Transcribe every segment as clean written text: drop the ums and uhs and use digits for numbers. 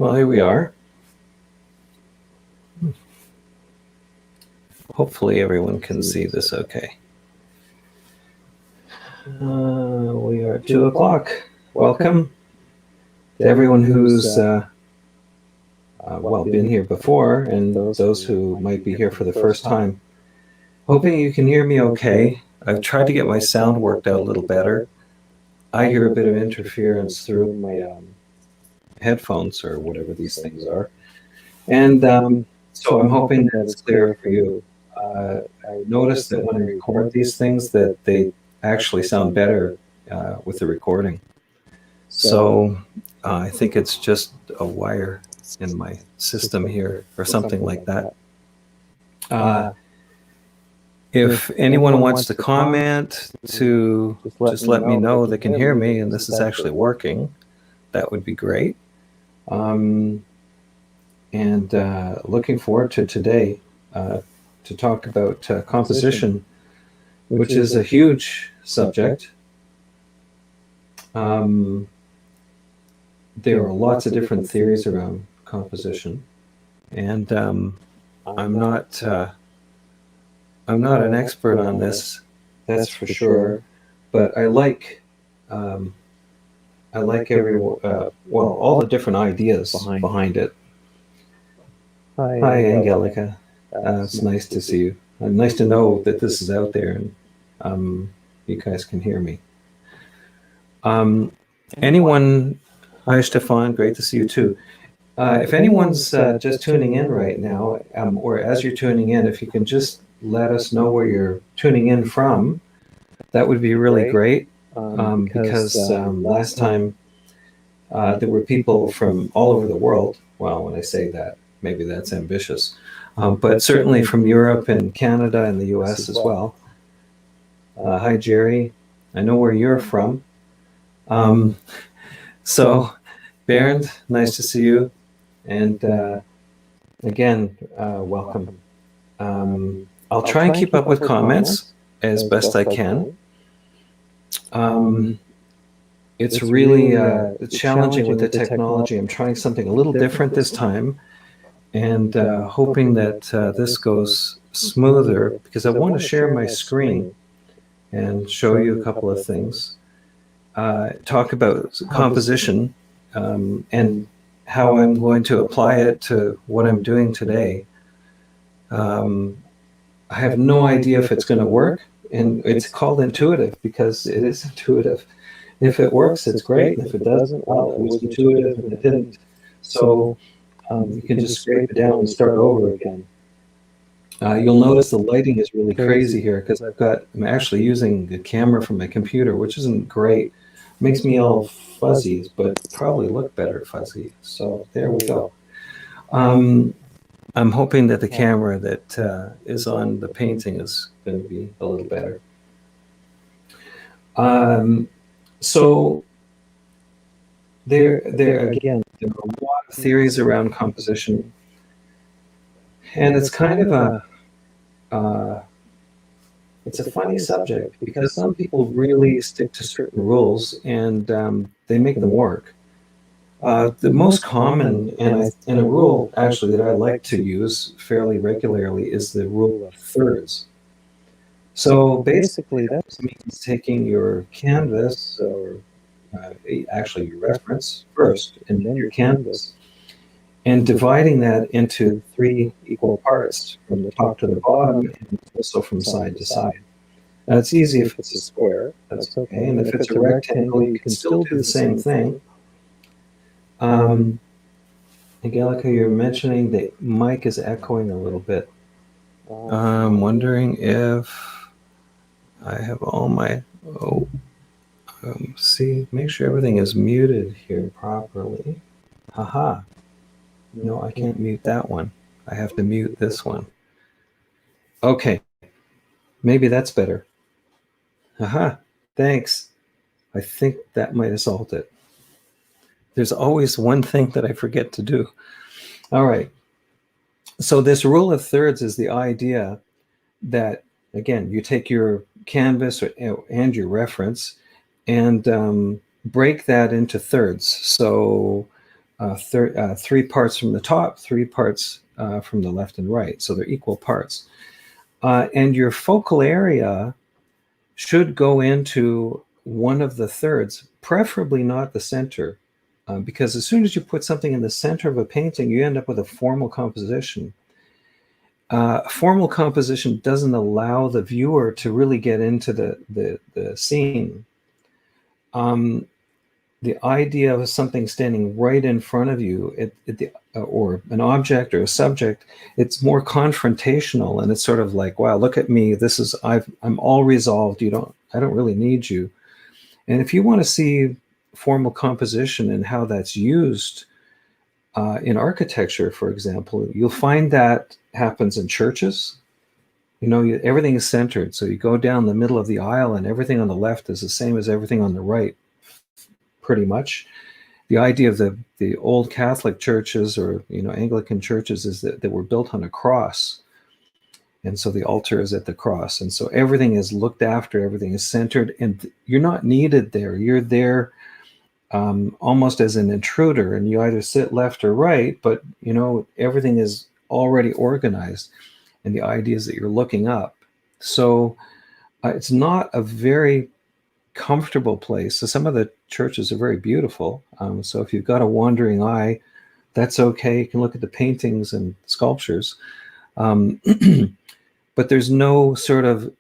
Well, here we are. Hopefully everyone can see this okay. We are at 2 o'clock. Welcome to everyone who's been here before, and those who might be here for the first time. Hoping you can hear me okay. I've tried to get my sound worked out a little better. I hear a bit of interference through my headphones or whatever these things are. And so I'm hoping that it's clear for you. I noticed that when I record these things that they actually sound better with the recording. So I think it's just a wire in my system here or something like that. If anyone wants to comment to just let me know they can hear me and this is actually working, that would be great. And looking forward to today to talk about composition, which is a huge subject. There are lots of different theories around composition, and I'm not an expert on this, that's for sure. But I like all the different ideas behind it. Hi, Angelica. It's nice to see you. Nice to know that this is out there and you guys can hear me. Anyone, hi Stefan, great to see you too. If anyone's just tuning in right now, or as you're tuning in, if you can just let us know where you're tuning in from, that would be really great. Because last time there were people from all over the world. Well, when I say that, maybe that's ambitious. But certainly from Europe and Canada and the US as well. Hi, Jerry. I know where you're from. So, Bernd, nice to see you. And again, welcome. I'll try and keep up with comments as best I can. It's really challenging with the technology. I'm trying something a little different this time and hoping that this goes smoother because I want to share my screen and show you a couple of things. Talk about composition and how I'm going to apply it to what I'm doing today. I have no idea if it's going to work, and it's called intuitive because it is intuitive. If it works, it's great. And if it doesn't, well, it was intuitive and it didn't. So you can just scrape it down and start over again. You'll notice the lighting is really crazy here because I'm actually using the camera from my computer, which isn't great. Makes me all fuzzy, but probably look better fuzzy. So there we go. I'm hoping that the camera that is on the painting is going to be a little better. So there again, there are a lot of theories around composition, and it's kind of it's a funny subject because some people really stick to certain rules and they make them work. The most common and a rule actually that I like to use fairly regularly is the rule of thirds. So basically that means taking your canvas or actually your reference first and then your canvas and dividing that into 3 equal parts from the top to the bottom and also from side to side. Now it's easy if it's a square, that's okay, and if it's a rectangle you can still do the same thing. Angelica, you're mentioning the mic is echoing a little bit. I'm wondering if I have all my, see, make sure everything is muted here properly. Haha. No, I can't mute that one. I have to mute this one. Okay. Maybe that's better. Haha. Thanks. I think that might have solved it. There's always one thing that I forget to do. All right. So this rule of thirds is the idea that, again, you take your canvas and your reference and break that into thirds. So 3 parts from the top, 3 parts from the left and right. So they're equal parts. And your focal area should go into one of the thirds, preferably not the center, because as soon as you put something in the center of a painting, you end up with a formal composition. Formal composition doesn't allow the viewer to really get into the scene. The idea of something standing right in front of you, or an object or a subject, it's more confrontational, and it's sort of like, wow, look at me. I'm all resolved. I don't really need you. And if you want to see formal composition and how that's used in architecture, for example, you'll find that happens in churches. Everything is centered. So you go down the middle of the aisle and everything on the left is the same as everything on the right, pretty much. The idea of the old Catholic churches or Anglican churches is that they were built on a cross. And so the altar is at the cross. And so everything is looked after, everything is centered, and you're not needed there. You're there almost as an intruder, and you either sit left or right, but everything is already organized. And the idea is that you're looking up. So it's not a very comfortable place. So some of the churches are very beautiful. So if you've got a wandering eye, that's okay. You can look at the paintings and sculptures. But there's no sort of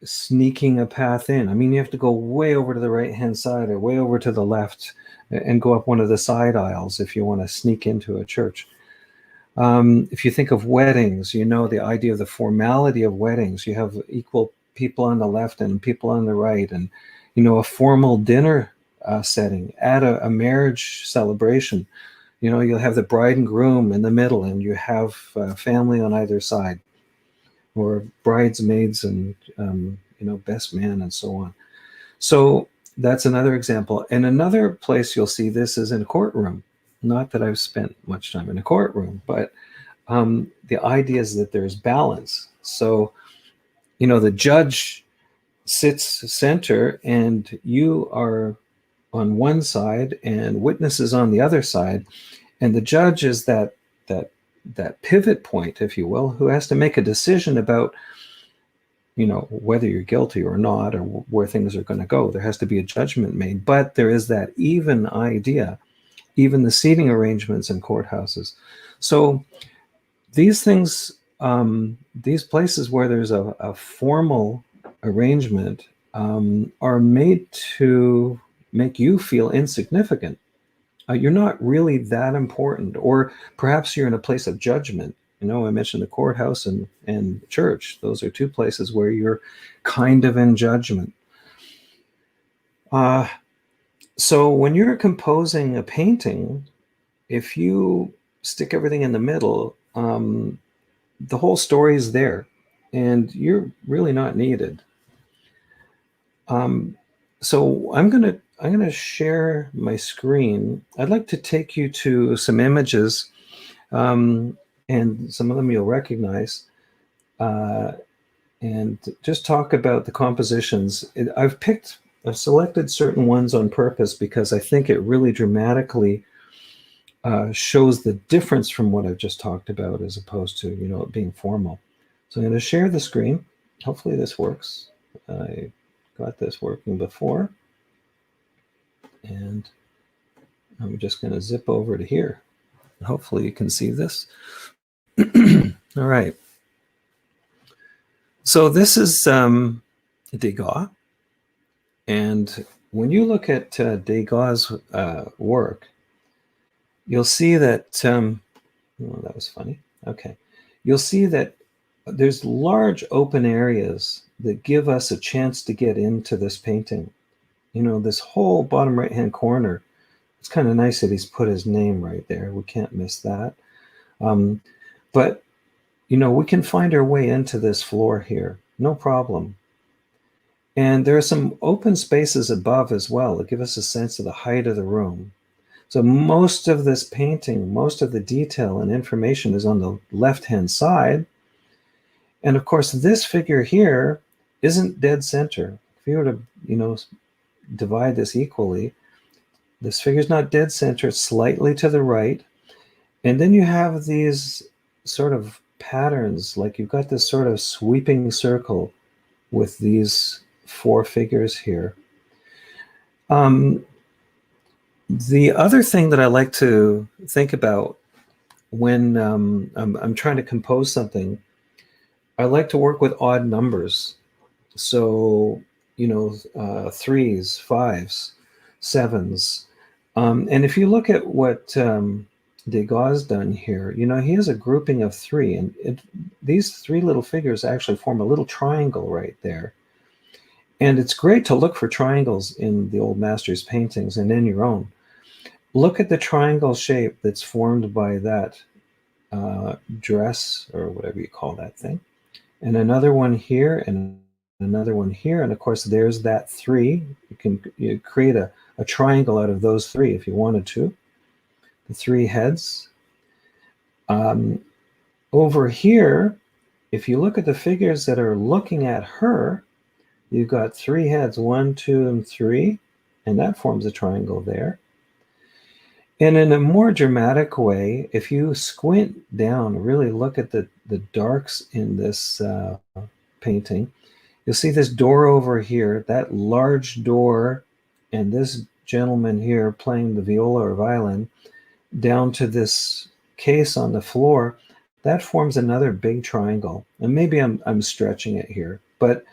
sneaking a path in. I mean, you have to go way over to the right-hand side or way over to the left and go up one of the side aisles if you want to sneak into a church. If you think of weddings, the idea of the formality of weddings. You have equal people on the left and people on the right, and a formal dinner setting at a marriage celebration. You'll have the bride and groom in the middle, and you have family on either side, or bridesmaids and best man and so on. So that's another example. And another place you'll see this is in a courtroom. Not that I've spent much time in a courtroom, but the idea is that there's balance. So the judge sits center, and you are on one side and witnesses on the other side, and the judge is that pivot point, if you will, who has to make a decision about whether you're guilty or not, or where things are going to go. There has to be a judgment made, but there is that even idea, even the seating arrangements in courthouses. So these things, these places where there's a formal arrangement are made to make you feel insignificant. You're not really that important, or perhaps you're in a place of judgment. I mentioned the courthouse and church. Those are 2 places where you're kind of in judgment. So when you're composing a painting, if you stick everything in the middle, the whole story is there, and you're really not needed. So I'm gonna share my screen. I'd like to take you to some images, and some of them you'll recognize, and just talk about the compositions. I've selected certain ones on purpose because I think it really dramatically shows the difference from what I've just talked about, as opposed to it being formal. So I'm going to share the screen. Hopefully this works. I got this working before, and I'm just going to zip over to here. Hopefully you can see this. All right. So this is Degas, and when you look at Degas' work, you'll see that, oh, that was funny. Okay. You'll see that there's large open areas that give us a chance to get into this painting. This whole bottom right-hand corner, it's kind of nice that he's put his name right there. We can't miss that. But, we can find our way into this floor here, no problem. And there are some open spaces above as well that give us a sense of the height of the room. So most of this painting, most of the detail and information is on the left-hand side. And of course, this figure here isn't dead center. If you were to, divide this equally, This figure's not dead center, it's slightly to the right. And then you have these sort of patterns, like you've got this sort of sweeping circle with these 4 figures here. The other thing that I like to think about when I'm trying to compose something, I like to work with odd numbers. So, threes, fives, sevens. And if you look at what Degas done here, he has a grouping of 3, and these 3 little figures actually form a little triangle right there. And it's great to look for triangles in the old masters' paintings and in your own. Look at the triangle shape that's formed by that dress, or whatever you call that thing, and another one here, and another one here, and of course there's that 3. You create a triangle out of those 3 if you wanted to. The 3 heads. Over here, if you look at the figures that are looking at her, you've got 3 heads, 1, 2, and 3, and that forms a triangle there. And in a more dramatic way, if you squint down, really look at the darks in this painting, you'll see this door over here, that large door, and this gentleman here playing the viola or violin, down to this case on the floor. That forms another big triangle. And maybe I'm stretching it here, but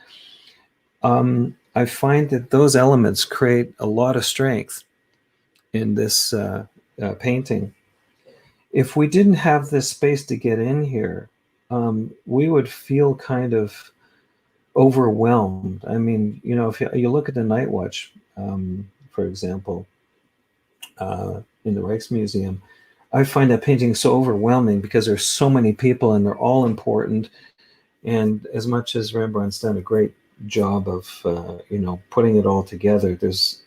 I find that those elements create a lot of strength in this painting. If we didn't have this space to get in here, we would feel kind of overwhelmed. I mean, if you look at the Night Watch, for example, in the Rijksmuseum, I find that painting so overwhelming because there's so many people and they're all important. And as much as Rembrandt's done a great job of, putting it all together, there's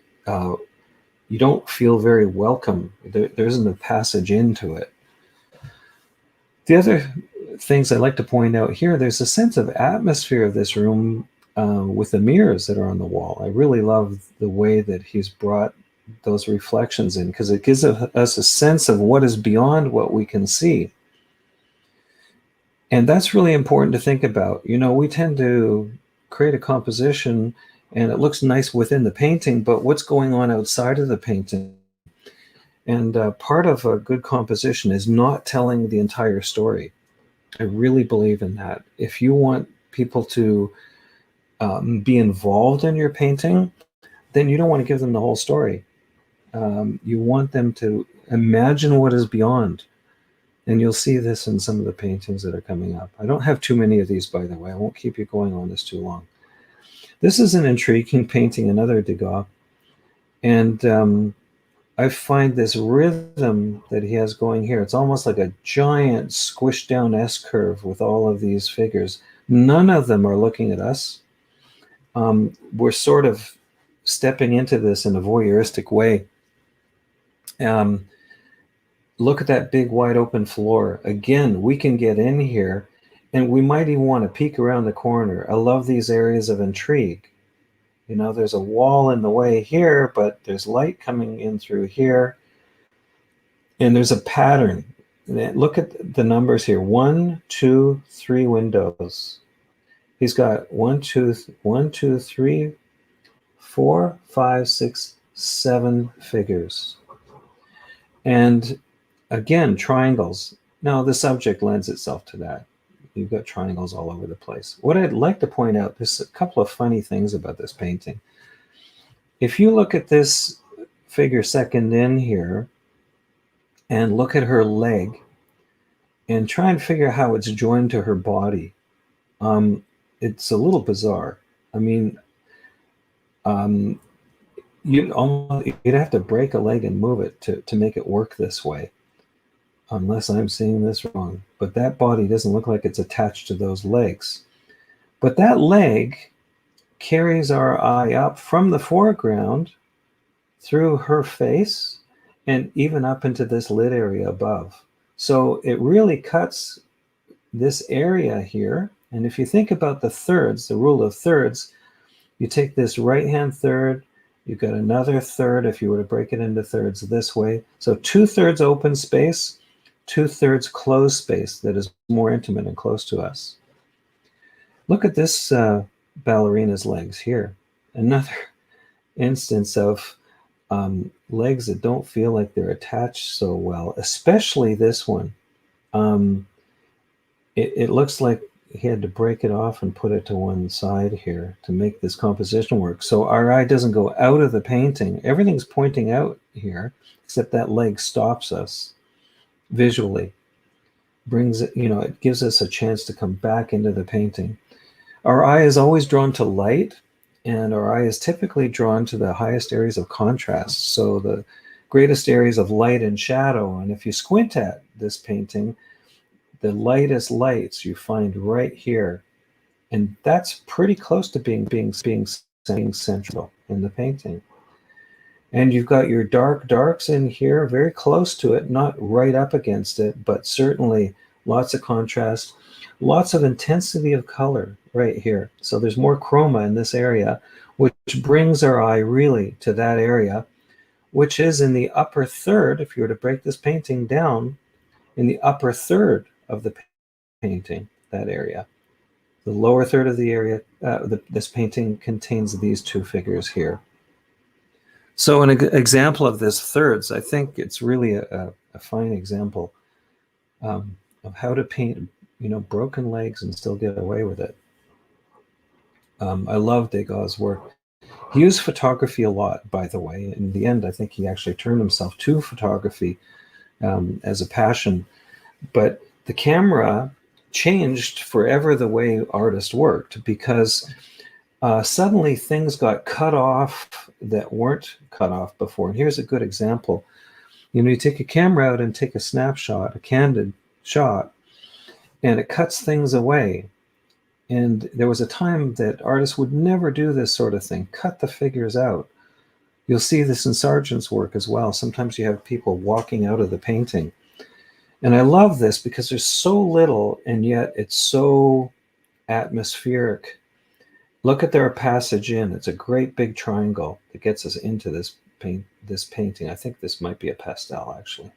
you don't feel very welcome. There isn't a passage into it. The other things I like to point out here, there's a sense of atmosphere of this room with the mirrors that are on the wall. I really love the way that he's brought those reflections in, because it gives us a sense of what is beyond what we can see. And that's really important to think about. We tend to create a composition and it looks nice within the painting, but what's going on outside of the painting? And part of a good composition is not telling the entire story. I really believe in that. If you want people to be involved in your painting, then you don't want to give them the whole story. You want them to imagine what is beyond. And you'll see this in some of the paintings that are coming up. I don't have too many of these, by the way. I won't keep you going on this too long. This is an intriguing painting, another Degas. And I find this rhythm that he has going here. It's almost like a giant squished down S-curve with all of these figures. None of them are looking at us. We're sort of stepping into this in a voyeuristic way. Look at that big wide open floor. Again, we can get in here and we might even want to peek around the corner. I love these areas of intrigue. There's a wall in the way here, but there's light coming in through here. And there's a pattern. Look at the numbers here. 1, 2, 3 windows. He's got 1, 2, 3, 4, 5, 6, 7 figures. And again, triangles. Now, the subject lends itself to that. You've got triangles all over the place. What I'd like to point out, there's a couple of funny things about this painting. If you look at this figure second in here and look at her leg and try and figure out how it's joined to her body, it's a little bizarre. I mean, you'd have to break a leg and move it to make it work this way. Unless I'm seeing this wrong. But that body doesn't look like it's attached to those legs. But that leg carries our eye up from the foreground through her face and even up into this lid area above. So it really cuts this area here. And if you think about the thirds, the rule of thirds, you take this right-hand third You've got another third if you were to break it into thirds this way. So 2/3 open space, 2/3 closed space that is more intimate and close to us. Look at this ballerina's legs here. Another instance of legs that don't feel like they're attached so well, especially this one. It looks like he had to break it off and put it to one side here to make this composition work. So our eye doesn't go out of the painting. Everything's pointing out here, except that leg stops us visually. Brings it, it gives us a chance to come back into the painting. Our eye is always drawn to light, and our eye is typically drawn to the highest areas of contrast. So the greatest areas of light and shadow. And if you squint at this painting, the lightest lights you find right here, and that's pretty close to being central in the painting. And you've got your darks in here, very close to it, not right up against it, but certainly lots of contrast, lots of intensity of color right here. So there's more chroma in this area, which brings our eye really to that area, which is in the upper third. If you were to break this painting down, in the upper third of the painting, that area. The lower third of the area, this painting contains these two figures here. So an example of this thirds, I think it's really a fine example of how to paint, broken legs and still get away with it. I love Degas' work. He used photography a lot, by the way. In the end, I think he actually turned himself to photography as a passion. But the camera changed forever the way artists worked, because suddenly things got cut off that weren't cut off before. And here's a good example. You take a camera out and take a snapshot, a candid shot, and it cuts things away. And there was a time that artists would never do this sort of thing, cut the figures out. You'll see this in Sargent's work as well. Sometimes you have people walking out of the painting. And I love this because there's so little, and yet it's so atmospheric. Look at their passage in. It's a great big triangle that gets us into this painting. I think this might be a pastel, actually.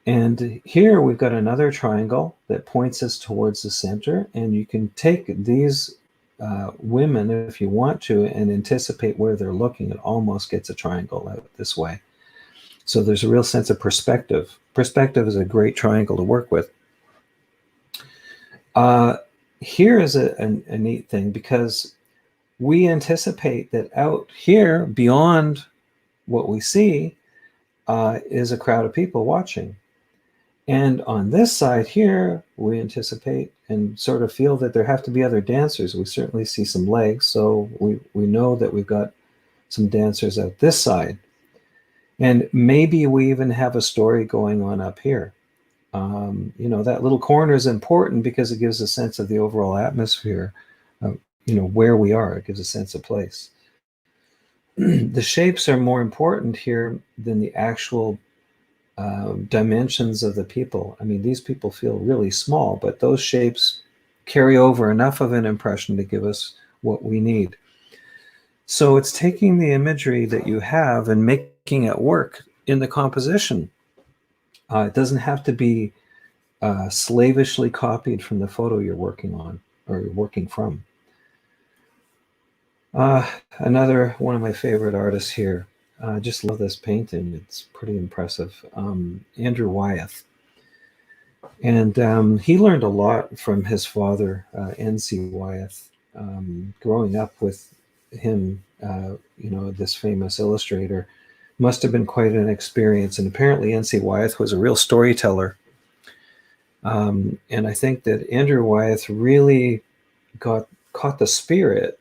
And here we've got another triangle that points us towards the center. And you can take these women, if you want to, and anticipate where they're looking. It almost gets a triangle out this way. So there's a real sense of perspective. Perspective is a great triangle to work with. Here is a neat thing, because we anticipate that out here, beyond what we see, is a crowd of people watching. And on this side here, we anticipate and sort of feel that there have to be other dancers. We certainly see some legs, so we know that we've got some dancers out this side. And maybe we even have a story going on up here. That little corner is important because it gives a sense of the overall atmosphere, where we are. It gives a sense of place. The shapes are more important here than the actual dimensions of the people. I mean, these people feel really small, but those shapes carry over enough of an impression to give us what we need. So it's taking the imagery that you have and making it work in the composition. It doesn't have to be slavishly copied from the photo you're working on or you're working from. Another one of my favorite artists here. I just love this painting. It's pretty impressive. Andrew Wyeth. And he learned a lot from his father, N.C. Wyeth. Growing up with him, this famous illustrator, must have been quite an experience. And apparently N.C. Wyeth was a real storyteller. And I think that Andrew Wyeth really caught the spirit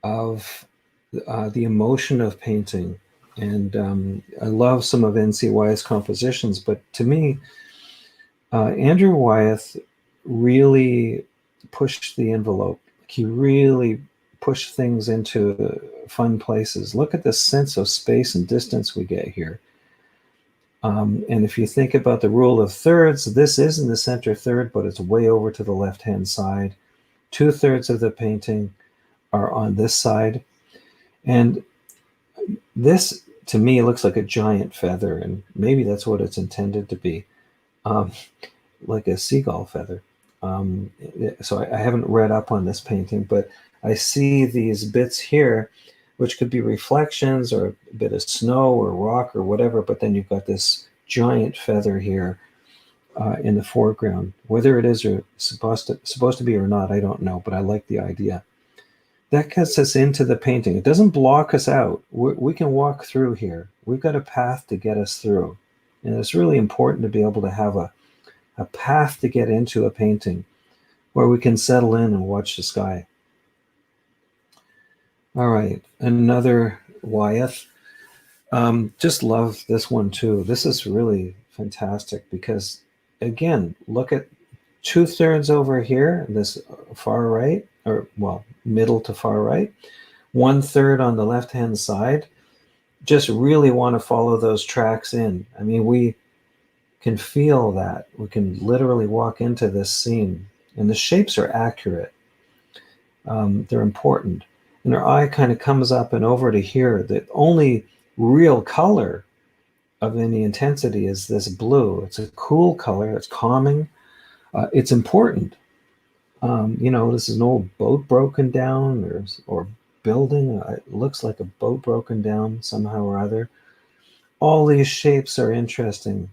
of the emotion of painting. And I love some of N.C. Wyeth's compositions, but to me, Andrew Wyeth really pushed the envelope. He really pushed things into fun places. Look at the sense of space and distance we get here. And if you think about the rule of thirds, this is in the center third, but it's way over to the left-hand side. 2/3 of the painting are on this side. And this, to me, looks like a giant feather, and maybe that's what it's intended to be, um, like a seagull feather. So I haven't read up on this painting, but I see these bits here, which could be reflections or a bit of snow or rock or whatever, but then you've got this giant feather here in the foreground. Whether it is or supposed to be or not, I don't know, but I like the idea. That gets us into the painting. It doesn't block us out. We can walk through here. We've got a path to get us through. And it's really important to be able to have a path to get into a painting where we can settle in and watch the sky. All right, another Wyeth. Just love this one too. This is really fantastic because, again, look at 2/3 over here, this far right, or well, middle to far right, 1/3 on the left-hand side. Just really want to follow those tracks in. I mean, we can feel that. We can literally walk into this scene, and the shapes are accurate. They're important. And our eye kind of comes up and over to here. The only real color of any intensity is this blue. It's a cool color. It's calming. It's important. This is an old boat broken down or building. It looks like a boat broken down somehow or other. All these shapes are interesting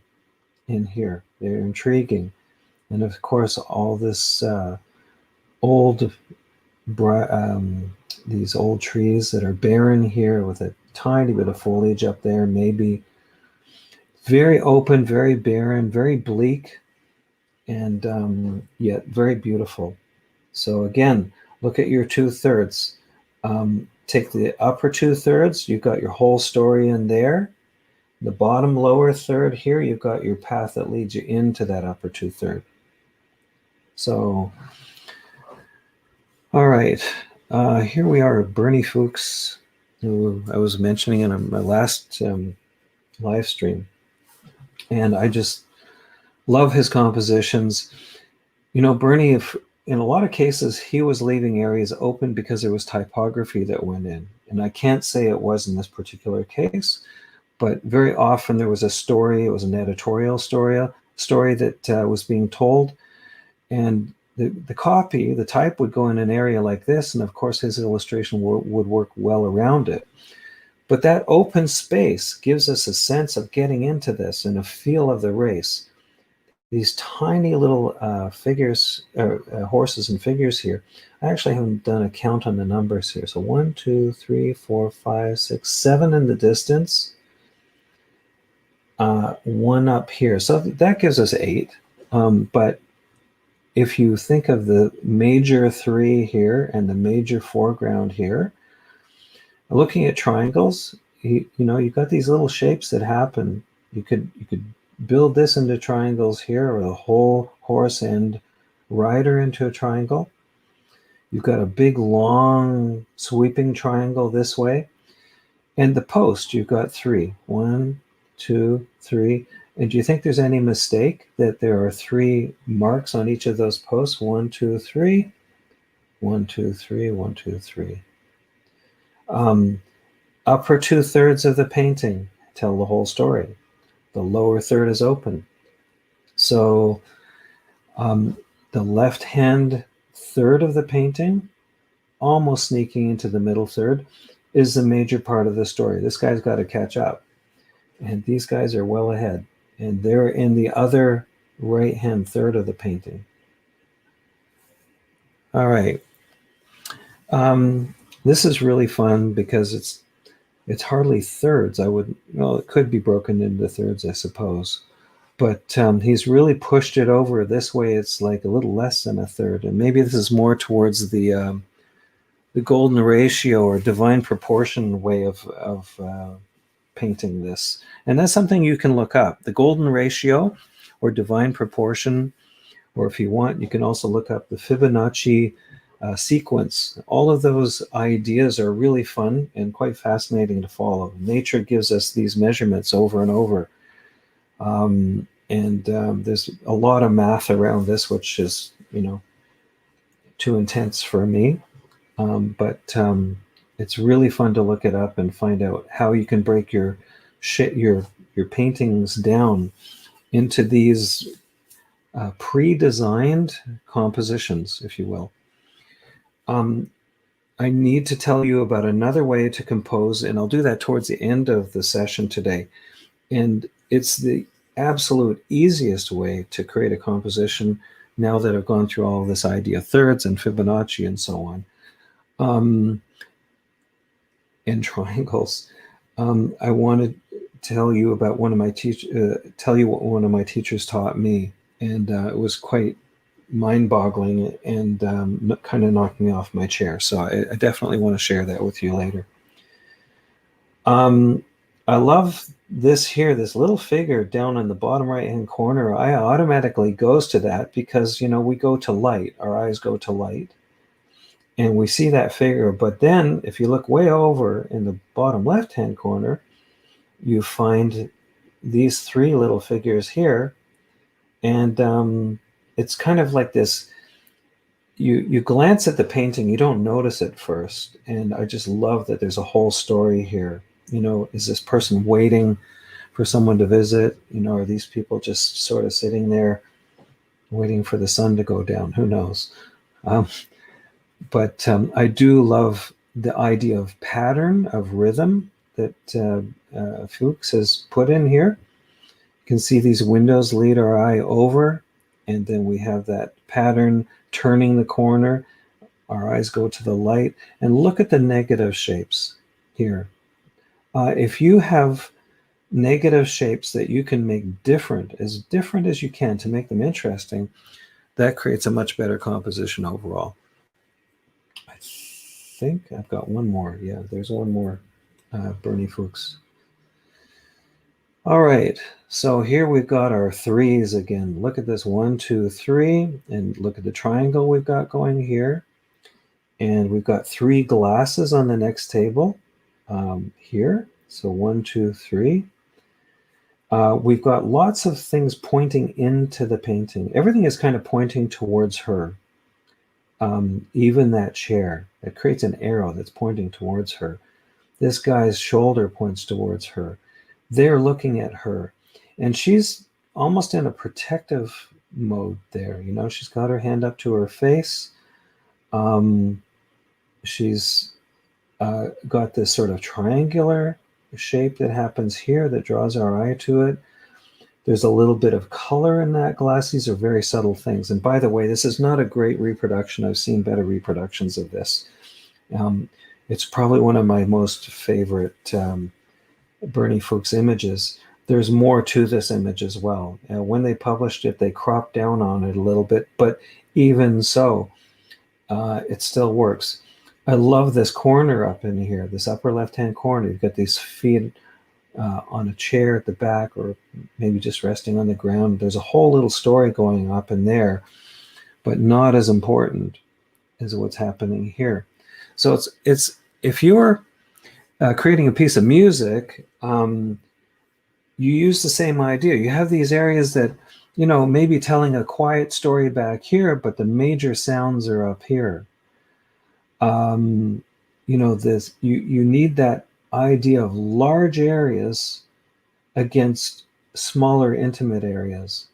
in here. They're intriguing. And of course, all this old, these old trees that are barren here with a tiny bit of foliage up there, maybe. Very open, very barren, very bleak, and yet very beautiful. So again, look at your 2/3. Take the upper 2/3, you've got your whole story in there. The bottom lower third here, you've got your path that leads you into that upper 2/3. So, all right, here we are, Bernie Fuchs, who I was mentioning in my last live stream. And I just love his compositions. Bernie, in a lot of cases, he was leaving areas open because there was typography that went in. And I can't say it was in this particular case, but very often there was a story. It was an editorial story that was being told. And the copy, the type would go in an area like this. And of course, his illustration would work well around it. But that open space gives us a sense of getting into this and a feel of the race. These tiny little figures, horses and figures here. I actually haven't done a count on the numbers here. So 1, 2, 3, 4, 5, 6, 7 in the distance. 1 up here. So that gives us 8. But if you think of the major 3 here and the major foreground here, looking at triangles, you've got these little shapes that happen. You could build this into triangles here, or the whole horse and rider into a triangle. You've got a big, long, sweeping triangle this way. And the post, you've got 3. 1, 2, 3. And do you think there's any mistake that there are 3 marks on each of those posts? 1, 2, 3. 1, 2, 3. 1, 2, 3. Upper 2/3 of the painting tell the whole story. The lower third is open. So the left-hand third of the painting, almost sneaking into the middle third, is the major part of the story. This guy's got to catch up. And these guys are well ahead. And they're in the other right-hand third of the painting. All right. This is really fun because it's hardly thirds. It could be broken into thirds, I suppose. But he's really pushed it over this way. It's like a little less than a third. And maybe this is more towards the golden ratio or divine proportion way of painting this. And that's something you can look up. The golden ratio or divine proportion, or if you want, you can also look up the Fibonacci sequence. All of those ideas are really fun and quite fascinating to follow. Nature gives us these measurements over and over. There's a lot of math around this, which is, too intense for me. But It's really fun to look it up and find out how you can break your paintings down into these pre-designed compositions, if you will. I need to tell you about another way to compose, and I'll do that towards the end of the session today. And it's the absolute easiest way to create a composition now that I've gone through all of this idea thirds and Fibonacci and so on. And triangles. I want to tell you about what one of my teachers taught me, and it was quite mind-boggling and kind of knocked me off my chair. So I definitely want to share that with you later. I love this here, this little figure down in the bottom right-hand corner. I automatically goes to that because, you know, we go to light. Our eyes go to light. And we see that figure. But then if you look way over in the bottom left-hand corner, you find these three little figures here. And it's kind of like this, you glance at the painting, you don't notice it first. And I just love that there's a whole story here. You know, is this person waiting for someone to visit? You know, are these people just sort of sitting there waiting for the sun to go down? Who knows? But I do love the idea of pattern, of rhythm that Fuchs has put in here. You can see these windows lead our eye over, and then we have that pattern turning the corner. Our eyes go to the light, and look at the negative shapes here. If you have negative shapes that you can make different as you can to make them interesting, that creates a much better composition overall. I think I've got one more. Yeah, there's one more, Bernie Fuchs. All right, so here we've got our threes again. Look at this, 1, 2, 3, and look at the triangle we've got going here. And we've got 3 glasses on the next table here. So 1, 2, 3. We've got lots of things pointing into the painting. Everything is kind of pointing towards her. Even that chair, it creates an arrow that's pointing towards her. This guy's shoulder points towards her. They're looking at her. And she's almost in a protective mode there. You know, she's got her hand up to her face. She's got this sort of triangular shape that happens here that draws our eye to it. There's a little bit of color in that glass. These are very subtle things. And by the way, this is not a great reproduction. I've seen better reproductions of this. It's probably one of my most favorite Bernie Fuchs images. There's more to this image as well. When they published it, they cropped down on it a little bit, but even so, it still works. I love this corner up in here, this upper left-hand corner. You've got these feet on a chair at the back, or maybe just resting on the ground. There's a whole little story going up in there, but not as important as what's happening here. So it's if you're creating a piece of music, you use the same idea. You have these areas that, you know, maybe telling a quiet story back here, but the major sounds are up here. You know, this you need that idea of large areas against smaller intimate areas,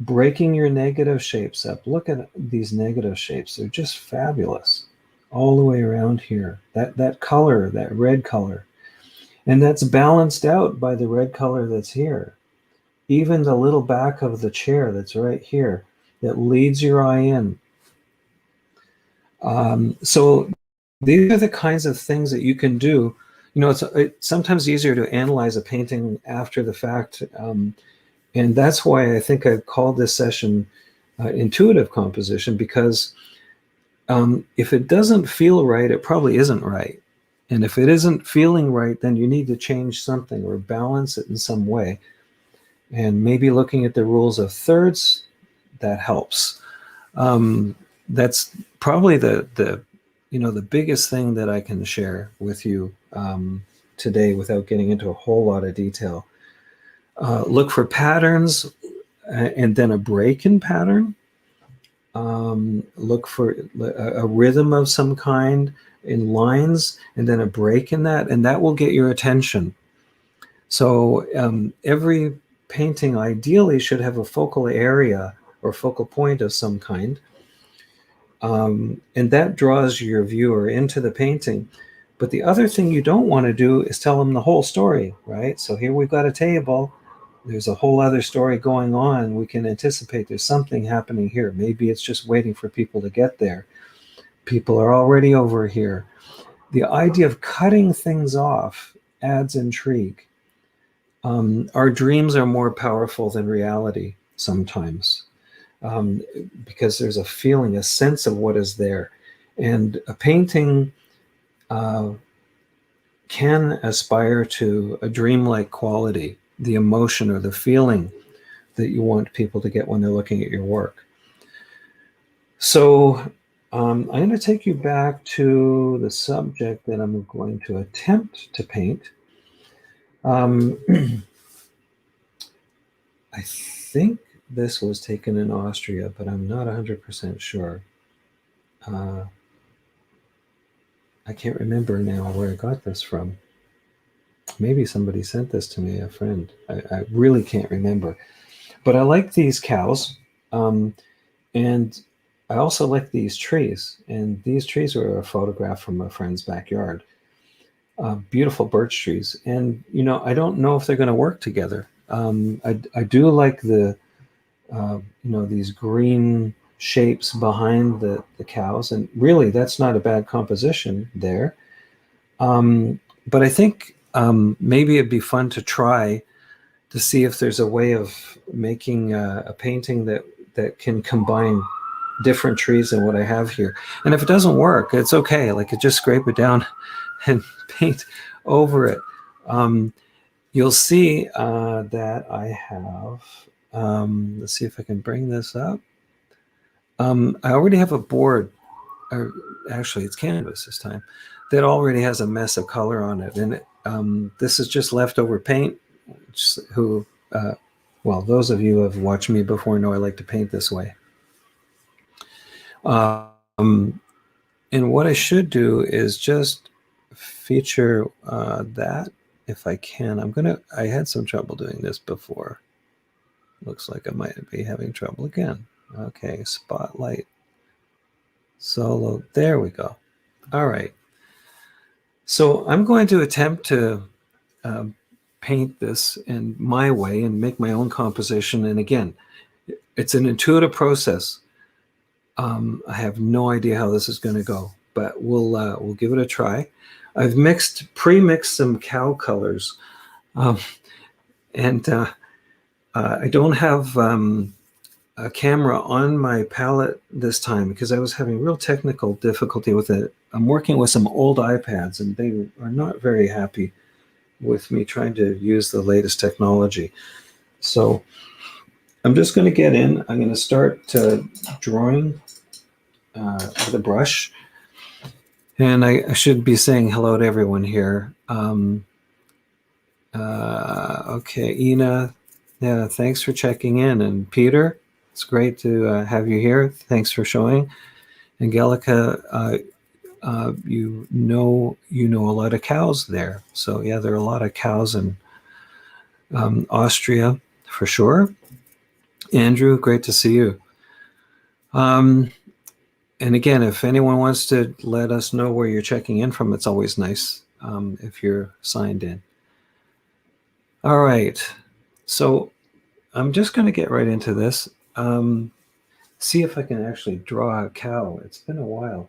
breaking your negative shapes up. Look at these negative shapes. They're just fabulous all the way around here. That color, that red color, and that's balanced out by the red color that's here. Even the little back of the chair that's right here that leads your eye in. So these are the kinds of things that you can do. You know, it's sometimes easier to analyze a painting after the fact. And that's why I think I called this session intuitive composition, because if it doesn't feel right, it probably isn't right. And if it isn't feeling right, then you need to change something or balance it in some way. And maybe looking at the rules of thirds, that helps. That's probably the biggest thing that I can share with you today without getting into a whole lot of detail. Look for patterns and then a break in pattern. Look for a rhythm of some kind in lines, and then a break in that, and that will get your attention. So every painting ideally should have a focal area or focal point of some kind. And that draws your viewer into the painting. But the other thing you don't want to do is tell them the whole story, right? So here we've got a table. There's a whole other story going on. We can anticipate there's something happening here. Maybe it's just waiting for people to get there. People are already over here. The idea of cutting things off adds intrigue. Our dreams are more powerful than reality sometimes, because there's a feeling, a sense of what is there. And a painting can aspire to a dreamlike quality, the emotion or the feeling that you want people to get when they're looking at your work. So I'm going to take you back to the subject that I'm going to attempt to paint. I think this was taken in Austria, but I'm not 100% sure. I can't remember now where I got this from. Maybe somebody sent this to me, a friend. I really can't remember. But I like these cows. And I also like these trees. And these trees were a photograph from a friend's backyard. Beautiful birch trees. And, you know, I don't know if they're going to work together. I do like the, you know, these green shapes behind the cows. And really, that's not a bad composition there. But I think maybe it'd be fun to try to see if there's a way of making a painting that can combine different trees than what I have here. And if it doesn't work, it's okay. Like, just scrape it down and paint over it. You'll see that I have, let's see if I can bring this up. I already have a board, or actually it's canvas this time, that already has a mess of color on it. And this is just leftover paint, well, those of you who have watched me before know I like to paint this way. And what I should do is just feature that if I can. I had some trouble doing this before. Looks like I might be having trouble again. Okay, spotlight, solo, there we go. All right. So I'm going to attempt to paint this in my way and make my own composition. And again, it's an intuitive process. I have no idea how this is going to go, but we'll give it a try. I've pre-mixed some cow colors, and I don't have a camera on my palette this time because I was having real technical difficulty with it. I'm working with some old iPads, and they are not very happy with me trying to use the latest technology. So I'm just going to get in. I'm going to start drawing with a brush. And I should be saying hello to everyone here. Okay, Ina, yeah, thanks for checking in. And Peter, it's great to have you here. Thanks for showing. Angelica, you know a lot of cows there. So yeah, there are a lot of cows in Austria for sure. Andrew, great to see you. And again, if anyone wants to let us know where you're checking in from, it's always nice if you're signed in. All right, so I'm just going to get right into this. See if I can actually draw a cow. It's been a while.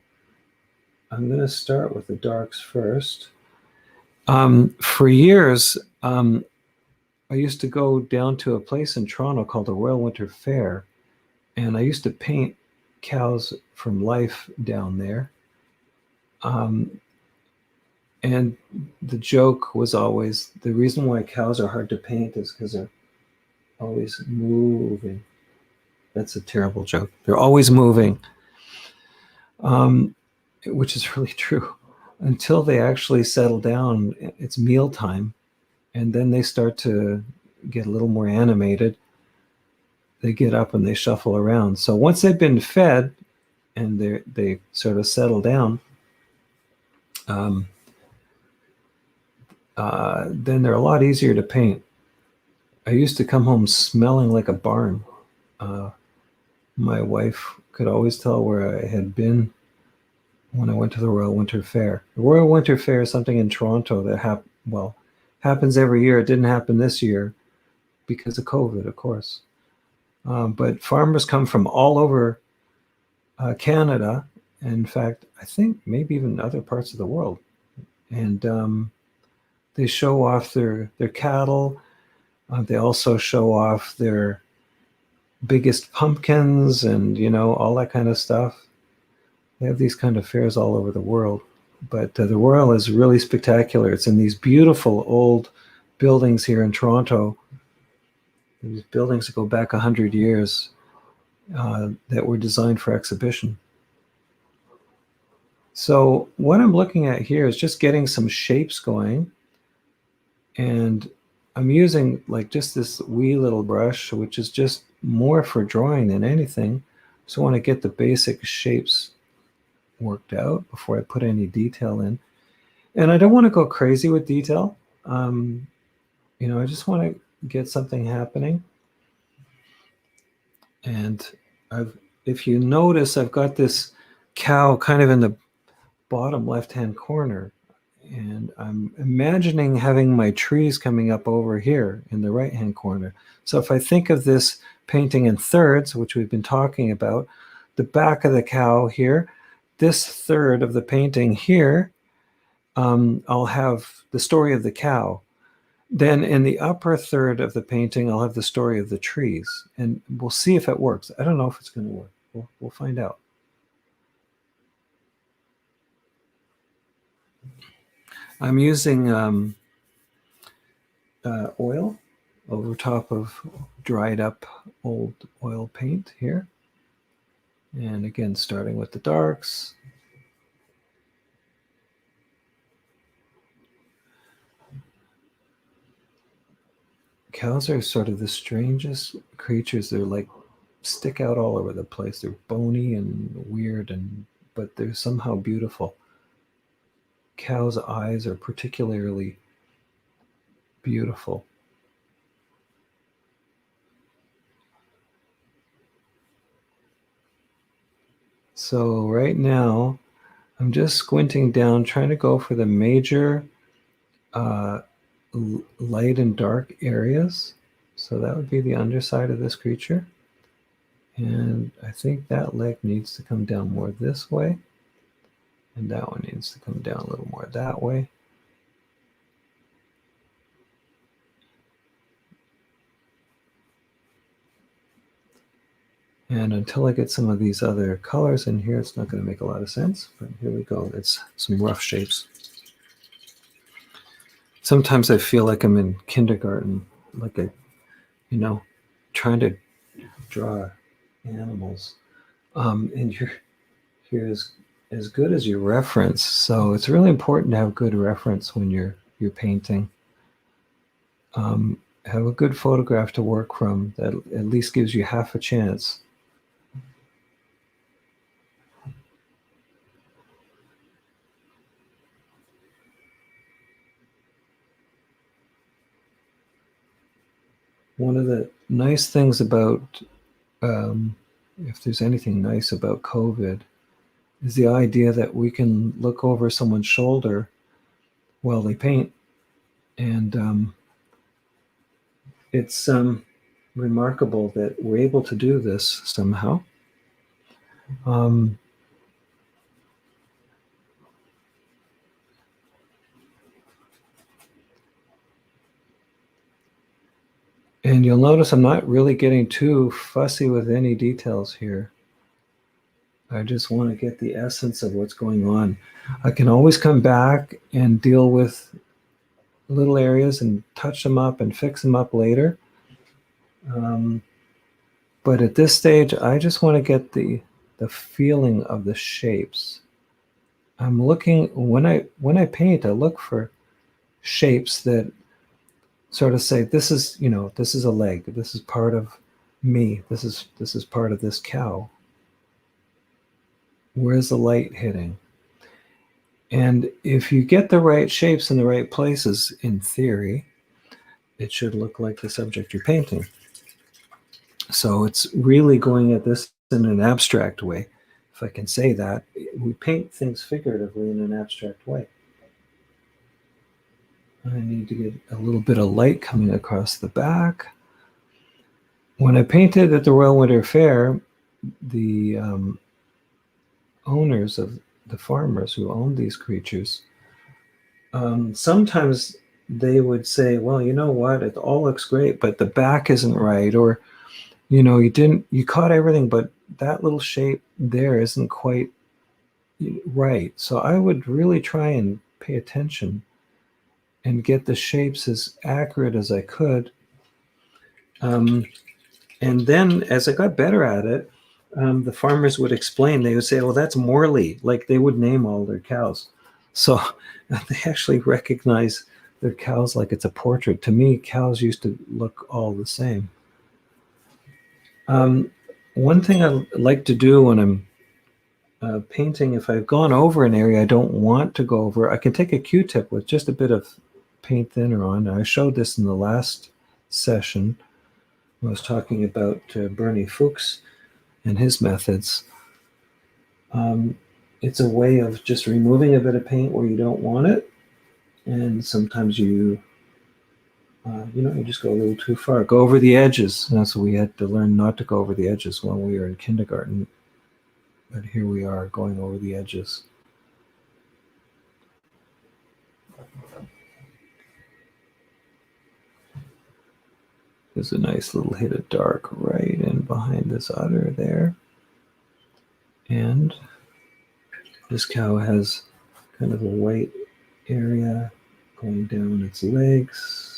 I'm going to start with the darks first. For years, I used to go down to a place in Toronto called the Royal Winter Fair, and I used to paint cows from life down there. And the joke was always, the reason why cows are hard to paint is because they're always moving. That's a terrible joke. They're always moving, which is really true. Until they actually settle down, it's mealtime, and then they start to get a little more animated. they get up and they shuffle around. So once they've been fed and they sort of settle down, then they're a lot easier to paint. I used to come home smelling like a barn. My wife could always tell where I had been when I went to the Royal Winter Fair. The Royal Winter Fair is something in Toronto that happens every year. It didn't happen this year because of COVID, of course. But farmers come from all over Canada. In fact, I think maybe even other parts of the world. And they show off their cattle. They also show off their biggest pumpkins and, all that kind of stuff. They have these kind of fairs all over the world. But the Royal is really spectacular. It's in these beautiful old buildings here in Toronto. These buildings that go back 100 years that were designed for exhibition. So what I'm looking at here is just getting some shapes going. And I'm using like just this wee little brush, which is just more for drawing than anything. So I want to get the basic shapes worked out before I put any detail in. And I don't want to go crazy with detail. I just want to get something happening. And if you notice, I've got this cow kind of in the bottom left-hand corner. And I'm imagining having my trees coming up over here in the right-hand corner. So if I think of this painting in thirds, which we've been talking about, the back of the cow here, this third of the painting here, I'll have the story of the cow. Then in the upper third of the painting, I'll have the story of the trees. And we'll see if it works. I don't know if it's going to work. We'll find out. I'm using oil over top of dried up old oil paint here. And again, starting with the darks. Cows are sort of the strangest creatures. They're like stick out all over the place. They're bony and weird, but they're somehow beautiful. Cows' eyes are particularly beautiful. So right now, I'm just squinting down, trying to go for the major light and dark areas. So that would be the underside of this creature. And I think that leg needs to come down more this way. And that one needs to come down a little more that way. And until I get some of these other colors in here, it's not going to make a lot of sense. But here we go. It's some rough shapes. Sometimes I feel like I'm in kindergarten, like trying to draw animals. And you're as good as your reference. So it's really important to have good reference when you're painting. Have a good photograph to work from that at least gives you half a chance. One of the nice things about, if there's anything nice about COVID, is the idea that we can look over someone's shoulder while they paint. And it's remarkable that we're able to do this somehow. And you'll notice I'm not really getting too fussy with any details here. I just want to get the essence of what's going on. I can always come back and deal with little areas and touch them up and fix them up later. But at this stage, I just want to get the feeling of the shapes. I'm looking, when I paint, I look for shapes that sort of say, this is a leg, this is part of me. This is part of this cow. Where's the light hitting? And if you get the right shapes in the right places, in theory, it should look like the subject you're painting. So it's really going at this in an abstract way. If I can say that, we paint things figuratively in an abstract way. I need to get a little bit of light coming across the back. When I painted at the Royal Winter Fair, the owners of the farmers who owned these creatures, sometimes they would say, well, you know what, it all looks great, but the back isn't right, or you caught everything, but that little shape there isn't quite right. So I would really try and pay attention and get the shapes as accurate as I could. And then as I got better at it, the farmers would explain. They would say, well, that's Morley. Like they would name all their cows. So they actually recognize their cows like it's a portrait. To me, cows used to look all the same. One thing I like to do when I'm painting, if I've gone over an area I don't want to go over, I can take a Q-tip with just a bit of paint thinner on. I showed this in the last session. I was talking about Bernie Fuchs and his methods. It's a way of just removing a bit of paint where you don't want it, and sometimes you just go a little too far. Go over the edges. And that's what we had to learn, not to go over the edges when we were in kindergarten. But here we are going over the edges. There's a nice little hit of dark right in behind this udder there. And this cow has kind of a white area going down its legs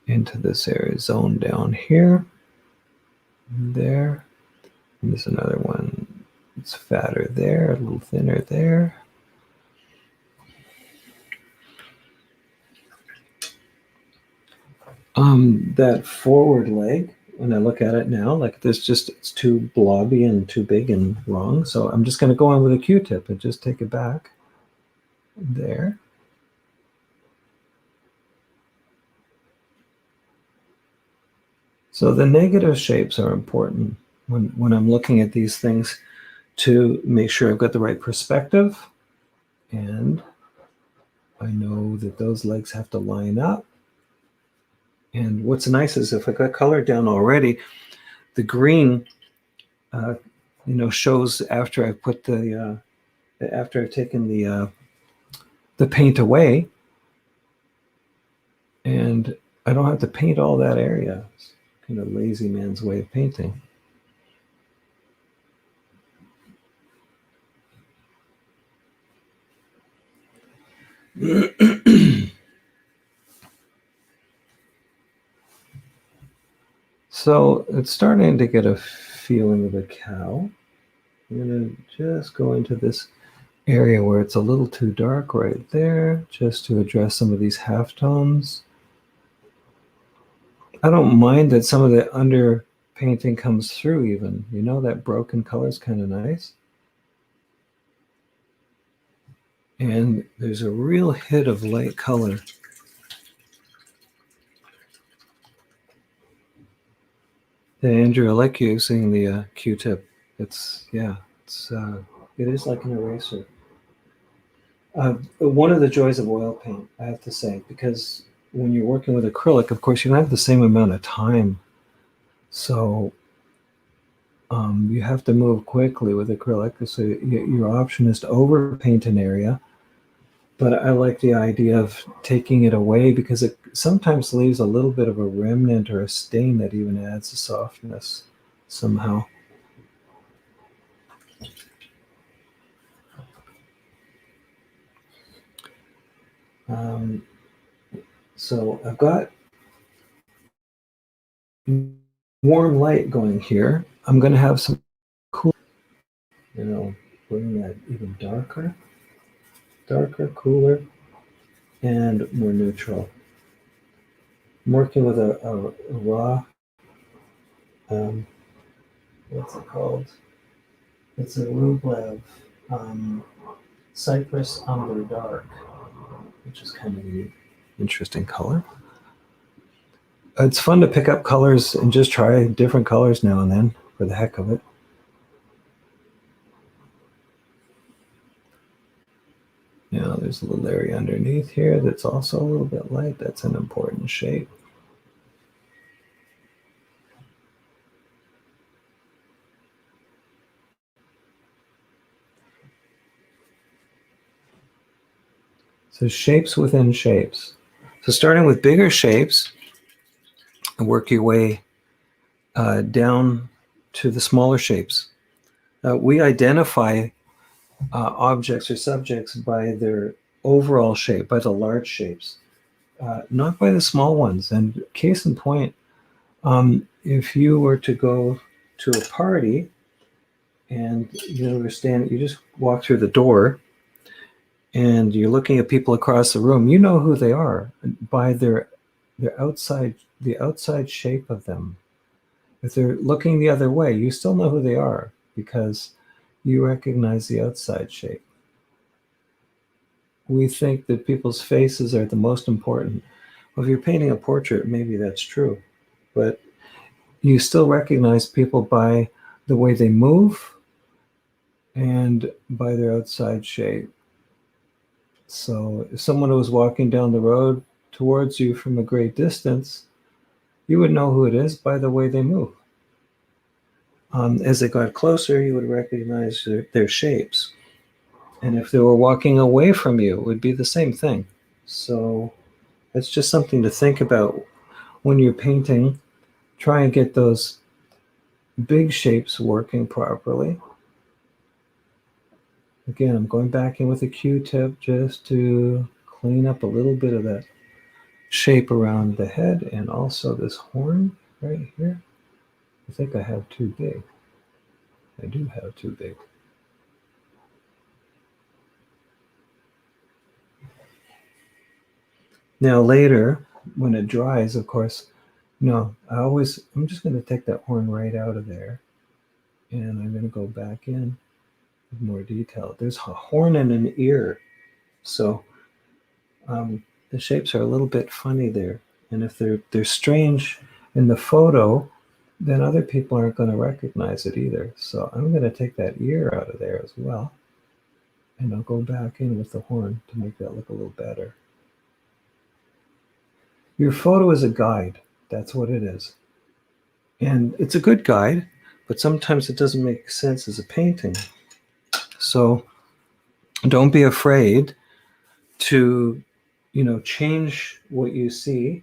into this area zone down here and there. And there's another one. It's fatter there, a little thinner there. That forward leg, when I look at it now, like it's too blobby and too big and wrong. So I'm just going to go in with a Q-tip and just take it back there. So the negative shapes are important when I'm looking at these things, to make sure I've got the right perspective. And I know that those legs have to line up. And what's nice is if I got color down already, the green, shows after I put after I've taken the paint away, and I don't have to paint all that area. It's kind of lazy man's way of painting. So it's starting to get a feeling of a cow. I'm going to just go into this area where it's a little too dark right there, just to address some of these halftones. I don't mind that some of the under painting comes through even. That broken color is kind of nice. And there's a real hit of light color. Hey, Andrew, I like you using the Q-tip. It is like an eraser. One of the joys of oil paint, I have to say, because when you're working with acrylic, of course, you don't have the same amount of time. So you have to move quickly with acrylic. So your option is to overpaint an area. But I like the idea of taking it away, because it sometimes leaves a little bit of a remnant or a stain that even adds a softness somehow. So I've got warm light going here. I'm going to have some cool, bring that even darker, cooler, and more neutral. I'm working with a raw What's it called? It's a Rublev Cypress Umber Dark, which is kind of an interesting color. It's fun to pick up colors and just try different colors now and then for the heck of it. Now there's a little area underneath here that's also a little bit light. That's an important shape. So shapes within shapes. So starting with bigger shapes, and work your way down to the smaller shapes. We identify objects or subjects by their overall shape, by the large shapes, not by the small ones. And case in point, if you were to go to a party and you just walk through the door and you're looking at people across the room, you know who they are by their outside, the outside shape of them. If they're looking the other way, you still know who they are because you recognize the outside shape. We think that people's faces are the most important. Well, if you're painting a portrait, maybe that's true, but you still recognize people by the way they move and by their outside shape. So if someone was walking down the road towards you from a great distance, you would know who it is by the way they move. As they got closer, you would recognize their shapes. And if they were walking away from you, it would be the same thing. So it's just something to think about when you're painting. Try and get those big shapes working properly. Again, I'm going back in with a Q-tip just to clean up a little bit of that shape around the head and also this horn right here. I think I have too big. I do have too big. Now later, when it dries, of course, I'm just going to take that horn right out of there and I'm going to go back in with more detail. There's a horn and an ear. So the shapes are a little bit funny there. And if they're strange in the photo, then other people aren't going to recognize it either. So I'm going to take that ear out of there as well. And I'll go back in with the horn to make that look a little better. Your photo is a guide. That's what it is. And it's a good guide, but sometimes it doesn't make sense as a painting. So don't be afraid to, change what you see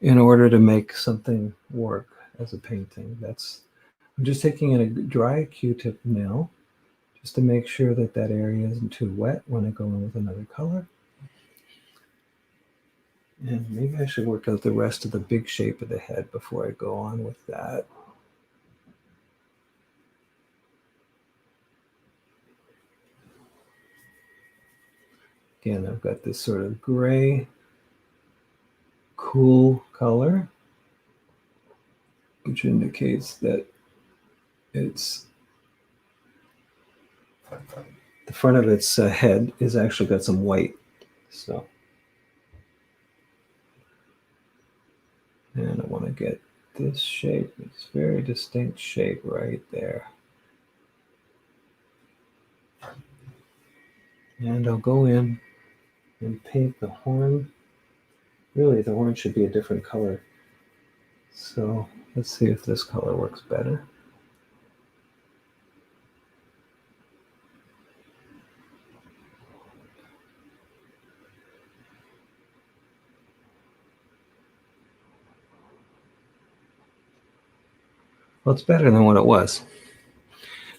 in order to make something work as a painting. I'm just taking in a dry Q-tip now, just to make sure that that area isn't too wet when I go in with another color. And maybe I should work out the rest of the big shape of the head before I go on with that. Again, I've got this sort of gray, cool color, which indicates that it's the front of its head is actually got some white. So, and I want to get this shape, this very distinct shape right there. And I'll go in and paint the horn. Really, the horn should be a different color. So let's see if this color works better. Well, it's better than what it was.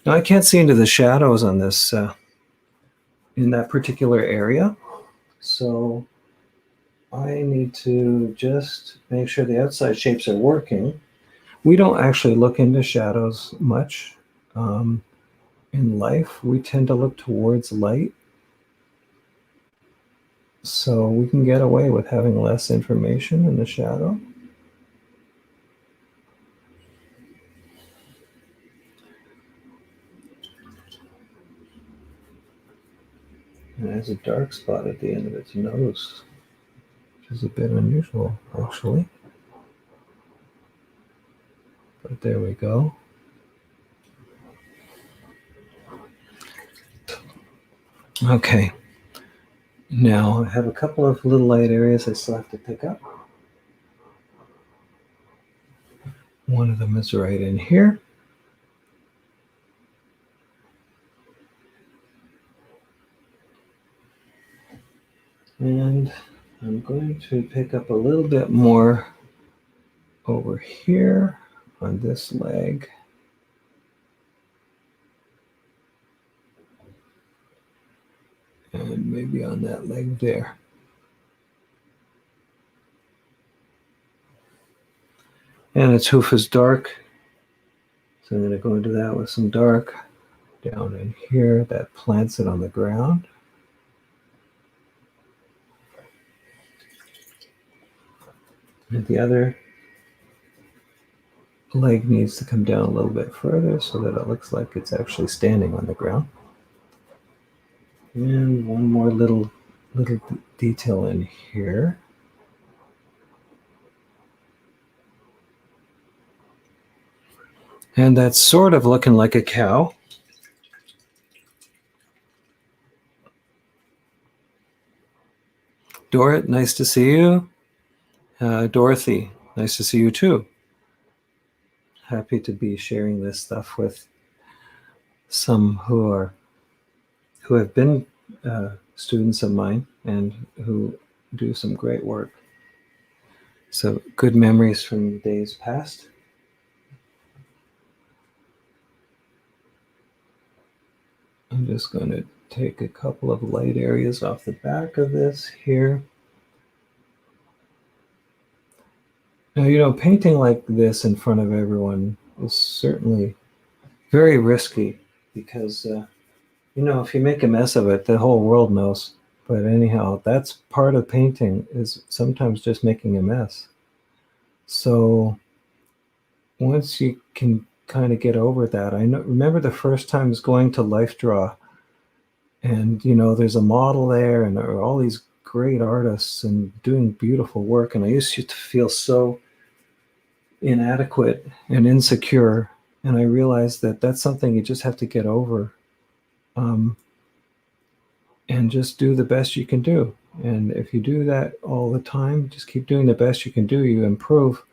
Now I can't see into the shadows on this in that particular area. So I need to just make sure the outside shapes are working. We don't actually look into shadows much in life. We tend to look towards light. So we can get away with having less information in the shadow. And it has a dark spot at the end of its nose, which is a bit unusual, actually. But there we go. Okay. Now I have a couple of little light areas I still have to pick up. One of them is right in here. And I'm going to pick up a little bit more over here on this leg. And maybe on that leg there. And its hoof is dark, so I'm going to go into that with some dark down in here. That plants it on the ground. And the other leg needs to come down a little bit further so that it looks like it's actually standing on the ground. And one more little detail in here. And that's sort of looking like a cow. Dorrit, nice to see you. Dorothy, nice to see you too. Happy to be sharing this stuff with some who have been students of mine and who do some great work. So good memories from days past. I'm just going to take a couple of light areas off the back of this here. Now, painting like this in front of everyone is certainly very risky because, if you make a mess of it, the whole world knows. But anyhow, that's part of painting, is sometimes just making a mess. So once you can kind of get over that, remember the first times going to Life Draw, and there's a model there, and there are all these great artists and doing beautiful work, and I used to feel so inadequate and insecure, and I realized that that's something you just have to get over, and just do the best you can do. And if you do that all the time, just keep doing the best you can do, you improve,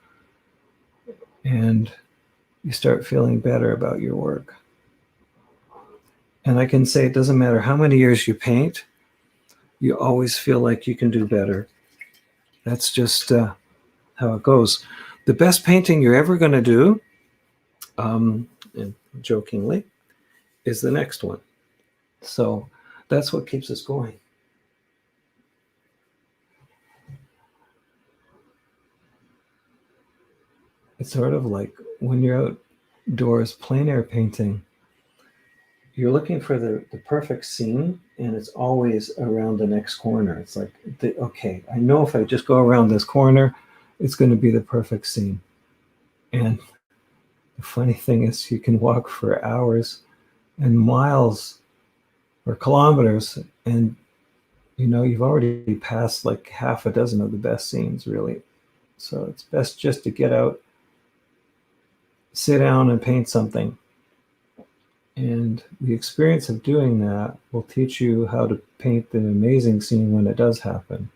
and you start feeling better about your work. And I can say it doesn't matter how many years you paint, you always feel like you can do better. That's just how it goes. The best painting you're ever going to do, and jokingly, is the next one. So that's what keeps us going. It's sort of like when you're outdoors plein air painting, you're looking for the perfect scene, and it's always around the next corner. It's like, okay, I know if I just go around this corner, it's going to be the perfect scene. And the funny thing is, you can walk for hours and miles or kilometers, and you've already passed like half a dozen of the best scenes, really. So it's best just to get out, sit down and paint something. And the experience of doing that will teach you how to paint an amazing scene when it does happen.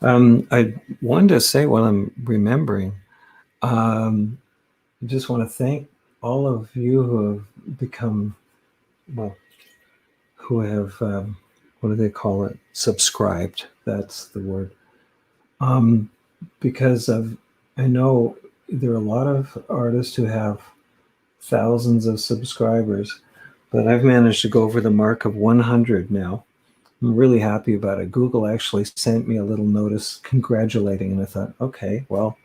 I wanted to say, while I'm remembering, I just want to thank all of you who have become, who have, what do they call it? Subscribed. That's the word. Because I know there are a lot of artists who have thousands of subscribers, but I've managed to go over the mark of 100 now. I'm really happy about it. Google actually sent me a little notice congratulating, and I thought, okay, well,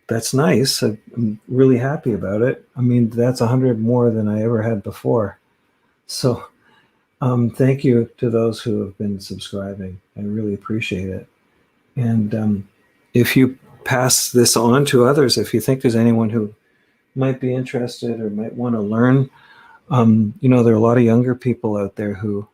that's nice. I'm really happy about it. I mean, that's 100 more than I ever had before. So thank you to those who have been subscribing. I really appreciate it. And if you pass this on to others, if you think there's anyone who might be interested or might want to learn, there are a lot of younger people out there who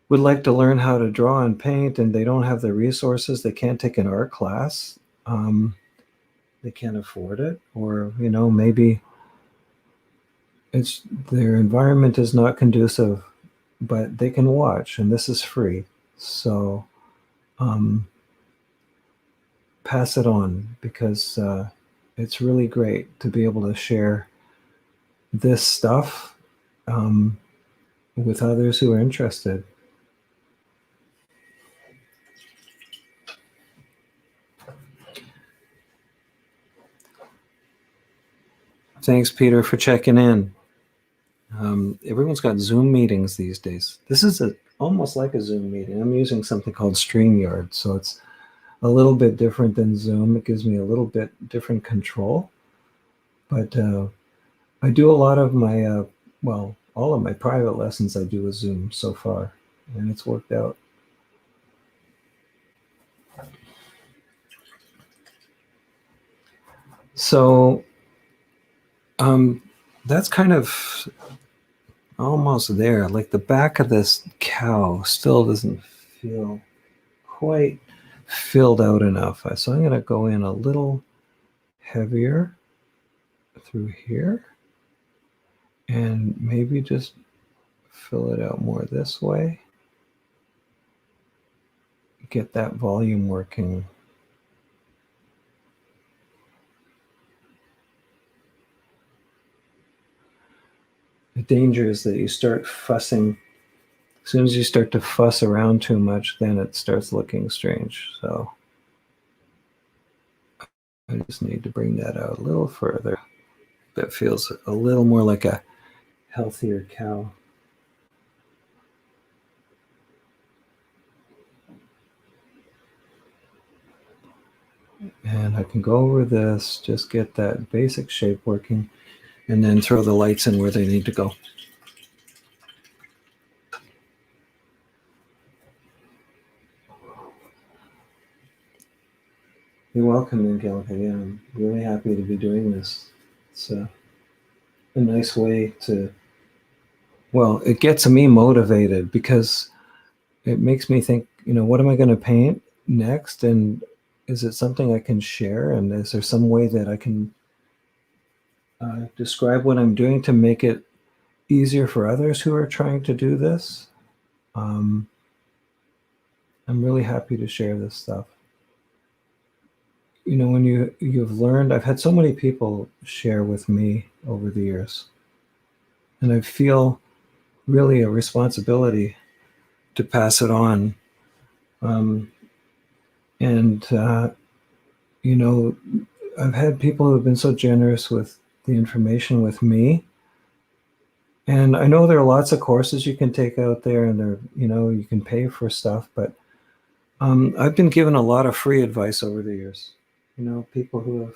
would like to learn how to draw and paint, and they don't have the resources. They can't take an art class. They can't afford it, or maybe it's their environment is not conducive, but they can watch, and this is free. So pass it on, because it's really great to be able to share this stuff with others who are interested. Thanks, Peter, for checking in. Everyone's got Zoom meetings these days. This is almost like a Zoom meeting. I'm using something called StreamYard, so it's a little bit different than Zoom. It gives me a little bit different control. But I do a lot of my, all of my private lessons I do with Zoom so far, and it's worked out. So that's kind of almost there. Like the back of this cow still doesn't feel quite filled out enough. So I'm going to go in a little heavier through here and maybe just fill it out more this way. Get that volume working. The danger is that you start fussing. As soon as you start to fuss around too much, then it starts looking strange. So I just need to bring that out a little further. That feels a little more like a healthier cow. And I can go over this, just get that basic shape working, and then throw the lights in where they need to go. You're welcome, Angelica. Yeah, I'm really happy to be doing this. It's a nice way to, it gets me motivated, because it makes me think, what am I going to paint next? And is it something I can share? And is there some way that I can describe what I'm doing to make it easier for others who are trying to do this? I'm really happy to share this stuff. When you've learned, I've had so many people share with me over the years, and I feel really a responsibility to pass it on. I've had people who have been so generous with the information with me. And I know there are lots of courses you can take out there, and you can pay for stuff, but I've been given a lot of free advice over the years. People who have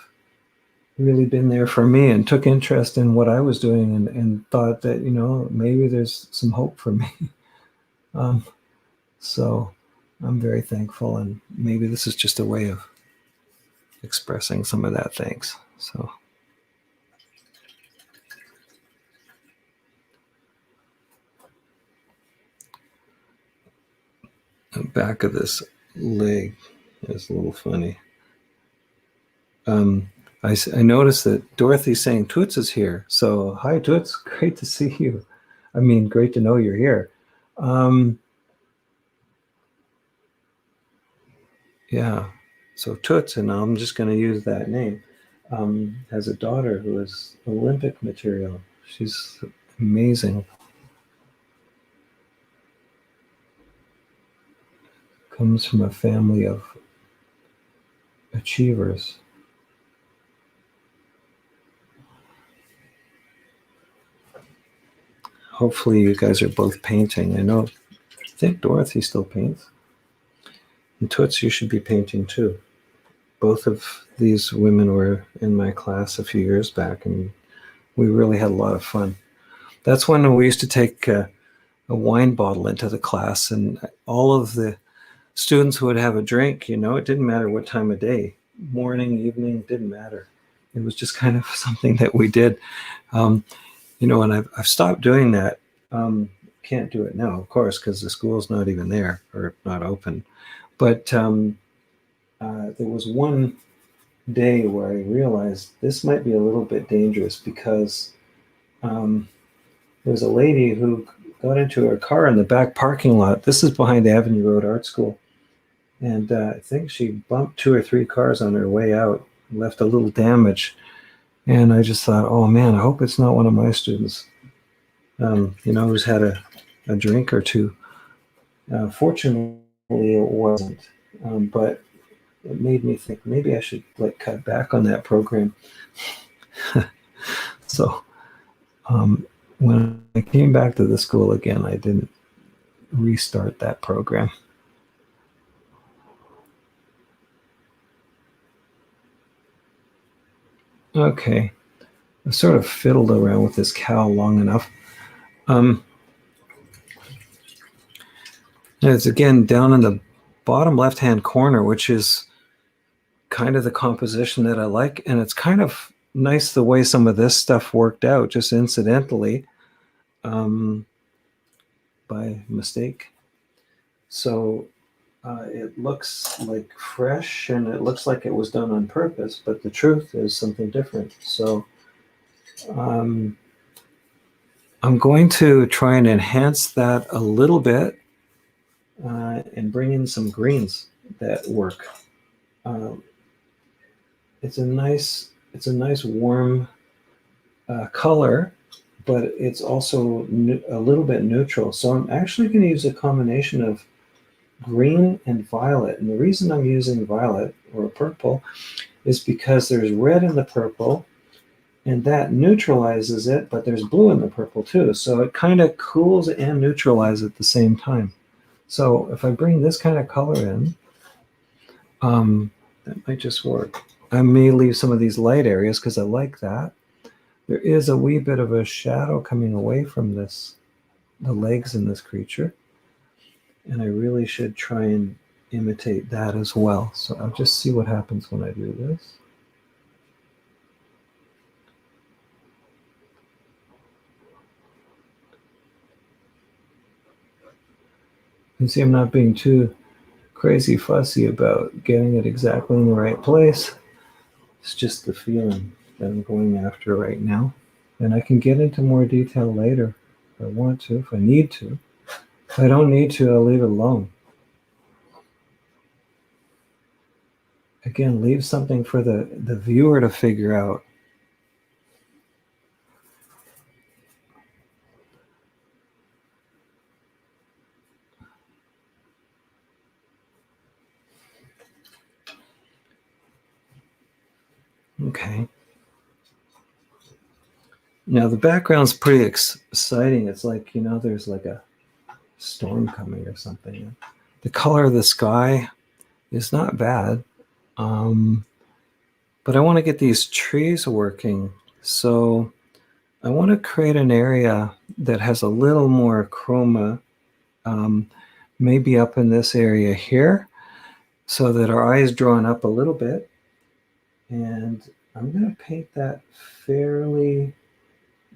really been there for me and took interest in what I was doing, and thought that, maybe there's some hope for me. So I'm very thankful, and maybe this is just a way of expressing some of that thanks. So the back of this leg is a little funny. I noticed that Dorothy's saying Toots is here. So hi, Toots. Great to see you. I mean, great to know you're here. Yeah. So Toots, and I'm just going to use that name, has a daughter who is Olympic material. She's amazing. Comes from a family of achievers. Hopefully you guys are both painting. I think Dorothy still paints. And Toots, you should be painting too. Both of these women were in my class a few years back, and we really had a lot of fun. That's when we used to take a wine bottle into the class, and all of the students would have a drink, you know, it didn't matter what time of day, morning, evening, didn't matter. It was just kind of something that we did. Um, you know, and I've stopped doing that. Can't do it now, of course, because the school's not even there or not open. But there was one day where I realized this might be a little bit dangerous because um, there was a lady who got into her car in the back parking lot. This is behind Avenue Road Art School. And I think she bumped 2 or 3 cars on her way out, left a little damage. And I just thought, oh man, I hope it's not one of my students, you know, who's had a drink or two. Fortunately, it wasn't. But it made me think maybe I should like cut back on that program. So when I came back to the school again, I didn't restart that program. Okay, I sort of fiddled around with this cow long enough. Um, it's again down in the bottom left-hand corner, which is kind of the composition that I like, and it's kind of nice the way some of this stuff worked out, just incidentally, um, by mistake. So it looks like fresh, and it looks like it was done on purpose, but the truth is something different. So um, I'm going to try and enhance that a little bit and bring in some greens that work. Um, it's a nice warm color, but it's also a little bit neutral. So I'm actually going to use a combination of green and violet. And the reason I'm using violet or purple is because there's red in the purple and that neutralizes it, but there's blue in the purple too. So it kind of cools and neutralizes at the same time. So if I bring this kind of color in, that might just work. I may leave some of these light areas because I like that. There is a wee bit of a shadow coming away from this, the legs in this creature. And I really should try and imitate that as well. So I'll just see what happens when I do this. You can see I'm not being too crazy fussy about getting it exactly in the right place. It's just the feeling that I'm going after right now. And I can get into more detail later if I want to, if I need to. If I don't need to, I'll leave it alone. Again, leave something for the viewer to figure out. Okay. Now the background's pretty exciting. It's like, you know, there's like a storm coming or something. The color of the sky is not bad. But I want to get these trees working. So I want to create an area that has a little more chroma, maybe up in this area here, so that our eye is drawn up a little bit. And I'm going to paint that fairly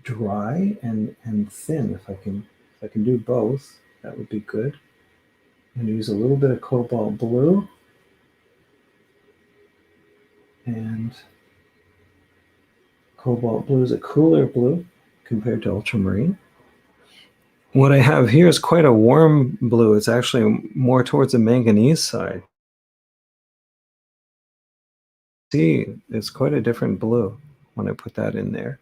dry and thin. If I can do both, that would be good. And use a little bit of cobalt blue and cobalt blue is a cooler blue compared to ultramarine. What I have here is quite a warm blue. It's actually more towards the manganese side. See, it's quite a different blue when I put that in there.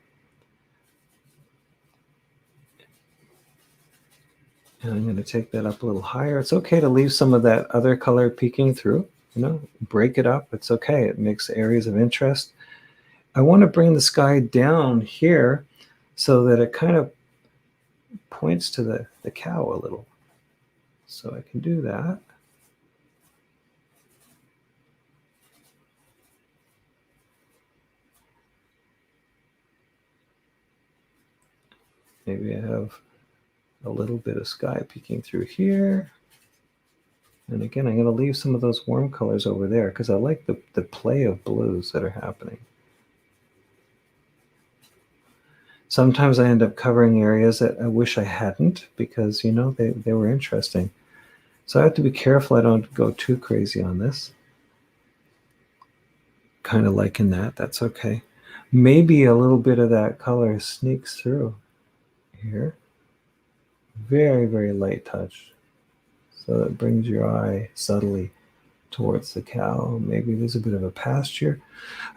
And I'm going to take that up a little higher. It's okay to leave some of that other color peeking through, you know, break it up. It's okay. It makes areas of interest. I want to bring the sky down here so that it kind of points to the cow a little. So I can do that. Maybe I have a little bit of sky peeking through here. And again, I'm going to leave some of those warm colors over there because I like the play of blues that are happening. Sometimes I end up covering areas that I wish I hadn't because, you know, they were interesting. So I have to be careful I don't go too crazy on this. Kind of liking that. That's okay. Maybe a little bit of that color sneaks through here. Very, very light touch. So it brings your eye subtly towards the cow. Maybe there's a bit of a pasture.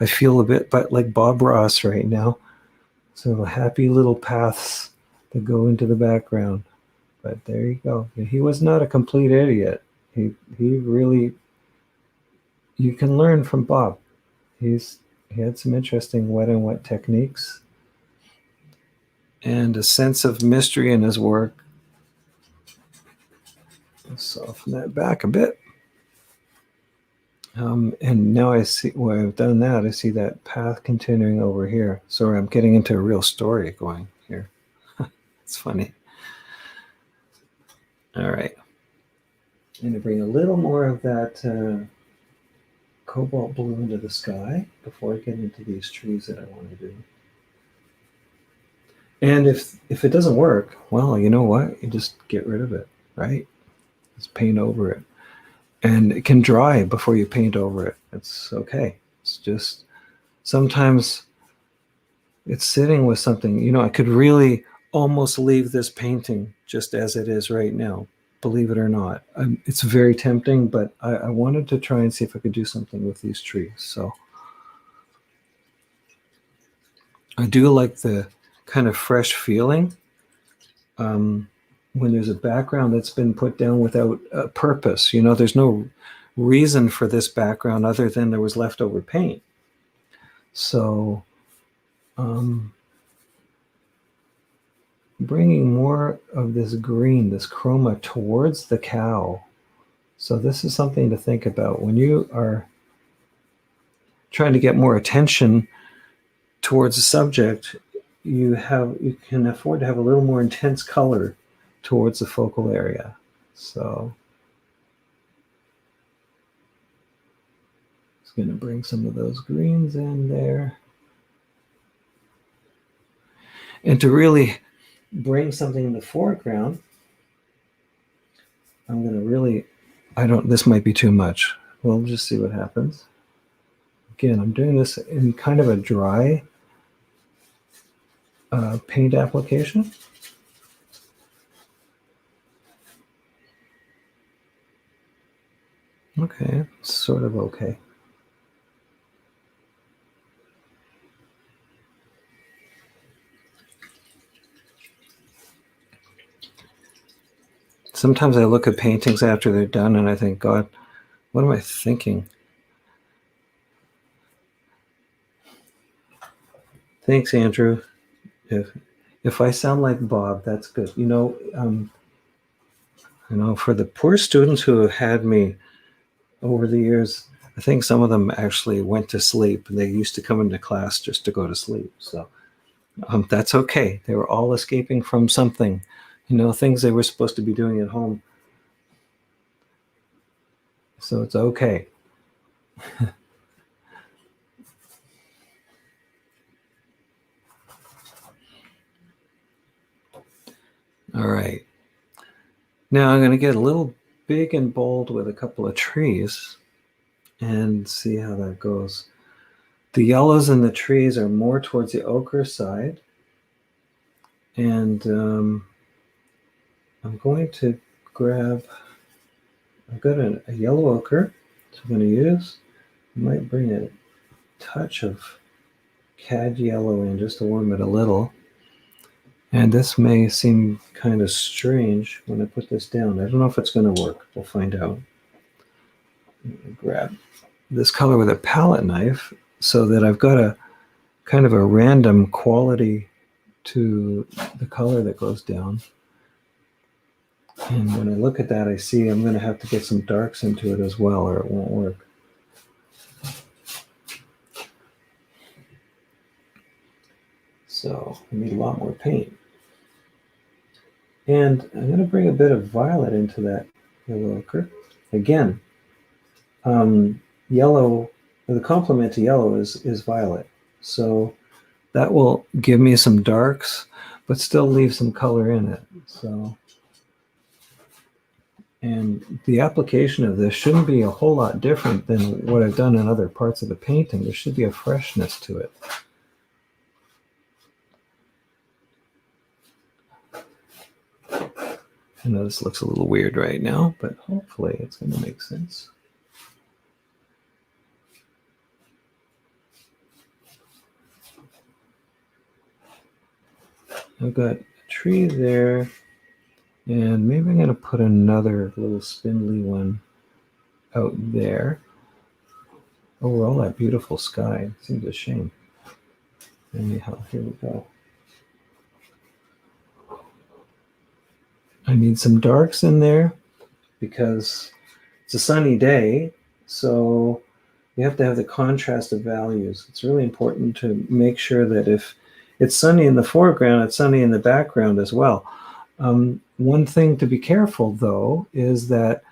I feel a bit but like Bob Ross right now. So happy little paths that go into the background. But there you go. He was not a complete idiot. He really, you can learn from Bob. He had some interesting wet and wet techniques and a sense of mystery in his work. Soften that back a bit. And now I see where I've done that. I see that path continuing over here. Sorry, I'm getting into a real story going here. It's funny. All right. I'm going to bring a little more of that cobalt blue into the sky before I get into these trees that I want to do. And if it doesn't work, well, you know what? You just get rid of it, right? Just paint over it. And it can dry before you paint over it. It's okay. It's just sometimes it's sitting with something. You know, I could really almost leave this painting just as it is right now, believe it or not. It's very tempting, but I wanted to try and see if I could do something with these trees. So I do like the kind of fresh feeling when there's a background that's been put down without a purpose. You know, there's no reason for this background other than there was leftover paint. So bringing more of this green, this chroma towards the cow. So this is something to think about when you are trying to get more attention towards the subject. You can afford to have a little more intense color towards the focal area. So it's going to bring some of those greens in there. And to really bring something in the foreground, I'm going to really, this might be too much. We'll just see what happens. Again, I'm doing this in kind of a dry paint application. Okay, sort of okay. Sometimes I look at paintings after they're done and I think, God, what am I thinking? Thanks, Andrew. If I sound like Bob, that's good. You know, for the poor students who have had me over the years, I think some of them actually went to sleep. They used to come into class just to go to sleep. So that's okay. They were all escaping from something, you know, things they were supposed to be doing at home. So it's okay. All right. Now I'm going to get a little big and bold with a couple of trees and see how that goes. The yellows in the trees are more towards the ochre side. And I'm going to grab, I've got a yellow ochre, so I'm going to use, I might bring a touch of cad yellow in just to warm it a little. And this may seem kind of strange when I put this down. I don't know if it's going to work. We'll find out. Grab this color with a palette knife so that I've got a kind of a random quality to the color that goes down. And when I look at that, I see I'm going to have to get some darks into it as well, or it won't work. So I need a lot more paint. And I'm going to bring a bit of violet into that yellow ochre. Again, yellow, the complement to yellow is violet. So that will give me some darks, but still leave some color in it. So, and the application of this shouldn't be a whole lot different than what I've done in other parts of the painting. There should be a freshness to it. I know this looks a little weird right now, but hopefully it's going to make sense. I've got a tree there, and maybe I'm going to put another little spindly one out there. Oh, all that beautiful sky. It seems a shame. Anyhow, here we go. I need some darks in there because it's a sunny day, so you have to have the contrast of values. It's really important to make sure that if it's sunny in the foreground, it's sunny in the background as well. One thing to be careful, though, is that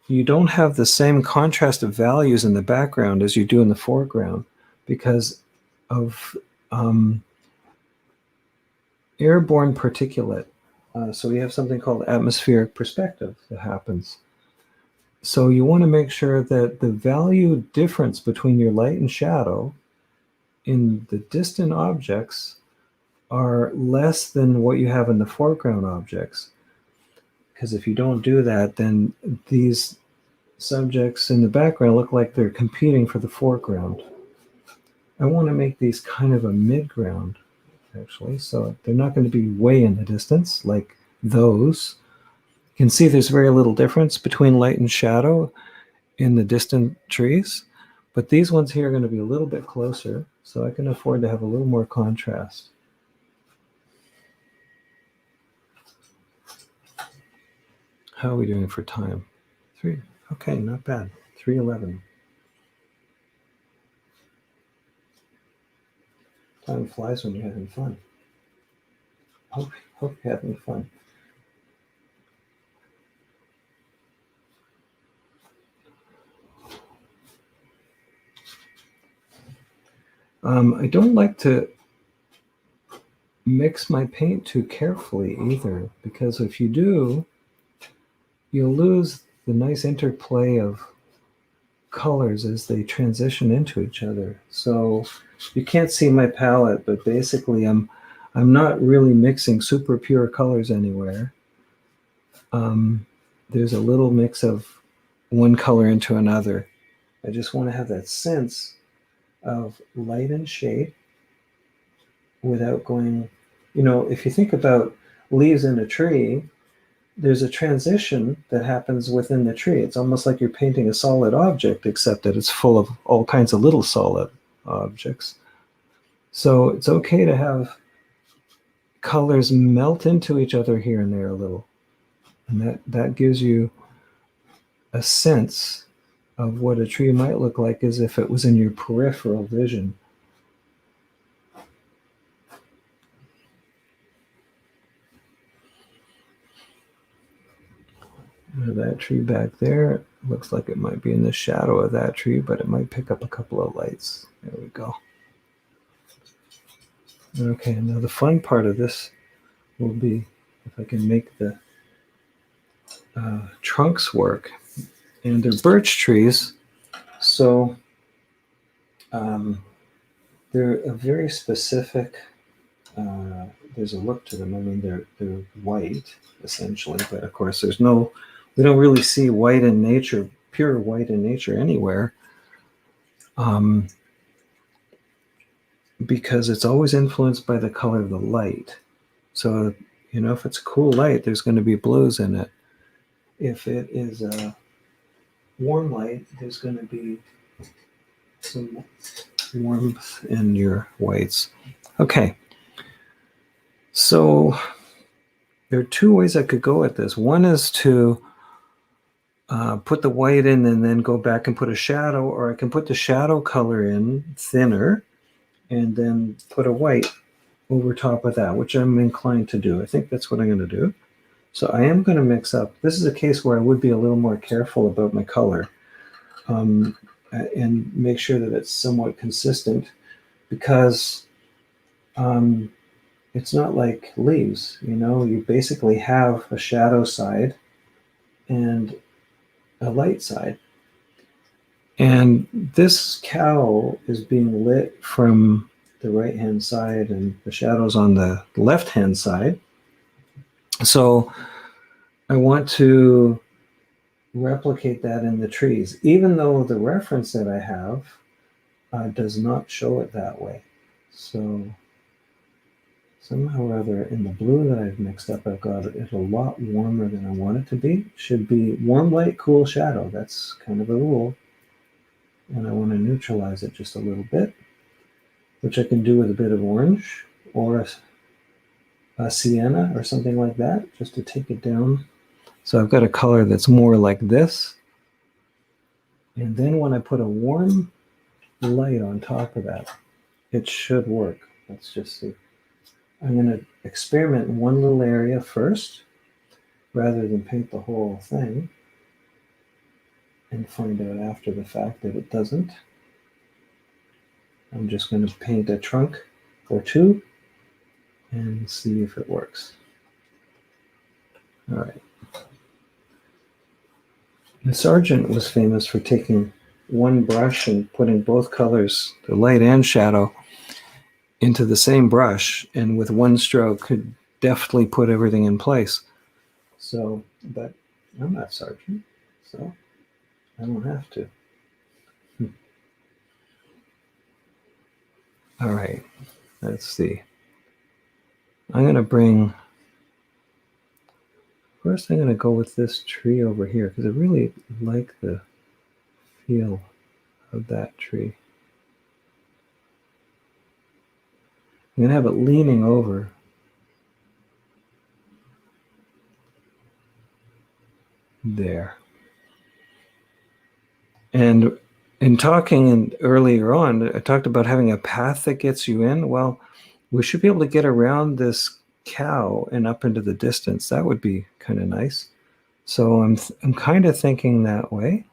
you don't have the same contrast of values in the background as you do in the foreground because of airborne particulate. So we have something called atmospheric perspective that happens. So you want to make sure that the value difference between your light and shadow in the distant objects are less than what you have in the foreground objects. Because if you don't do that, then these subjects in the background look like they're competing for the foreground. I want to make these kind of a midground, actually, so they're not going to be way in the distance like those. You can see there's very little difference between light and shadow in the distant trees, but these ones here are going to be a little bit closer, so I can afford to have a little more contrast. How are we doing for time? 3. Okay, not bad. 3:11. Time flies when you're having fun. Hope you're having fun. I don't like to mix my paint too carefully either, because if you do, you'll lose the nice interplay of colors as they transition into each other. So you can't see my palette, but basically I'm not really mixing super pure colors anywhere. There's a little mix of one color into another. I just want to have that sense of light and shade without going, if you think about leaves in a tree, there's a transition that happens within the tree. It's almost like you're painting a solid object, except that it's full of all kinds of little solid objects. So it's okay to have colors melt into each other here and there a little. And that gives you a sense of what a tree might look like as if it was in your peripheral vision. That tree back there looks like it might be in the shadow of that tree, but it might pick up a couple of lights. There we go. Okay, now the fun part of this will be if I can make the trunks work. And they're birch trees, so they're a very specific, there's a look to them. I mean, they're white, essentially, but of course we don't really see white in nature, pure white in nature anywhere, because it's always influenced by the color of the light. So, if it's a cool light, there's going to be blues in it. If it is a warm light, there's going to be some warmth in your whites. Okay. So there are two ways I could go at this. One is to put the white in and then go back and put a shadow, or I can put the shadow color in thinner and then put a white over top of that, which I'm inclined to do. I think that's what I'm going to do. So I am going to mix up. This is a case where I would be a little more careful about my color, and make sure that it's somewhat consistent, because it's not like leaves. You basically have a shadow side and a light side. And this cow is being lit from the right-hand side, and the shadow's on the left-hand side. So I want to replicate that in the trees, even though the reference that I have does not show it that way. So somehow or other, in the blue that I've mixed up, I've got it a lot warmer than I want it to be. Should be warm light, cool shadow. That's kind of the rule. And I want to neutralize it just a little bit, which I can do with a bit of orange or a sienna or something like that, just to take it down. So I've got a color that's more like this. And then when I put a warm light on top of that, it should work. Let's just see. I'm going to experiment in one little area first, rather than paint the whole thing, and find out after the fact that it doesn't. I'm just going to paint a trunk or two and see if it works. All right. The Sargent was famous for taking one brush and putting both colors, the light and shadow, into the same brush, and with one stroke could deftly put everything in place. So, but I'm not Sargent, so I don't have to. All right, let's see. I'm going to bring, first I'm going to go with this tree over here, because I really like the feel of that tree. I'm going to have it leaning over. There. And in talking earlier on, I talked about having a path that gets you in. Well, we should be able to get around this cow and up into the distance. That would be kind of nice. So I'm kind of thinking that way.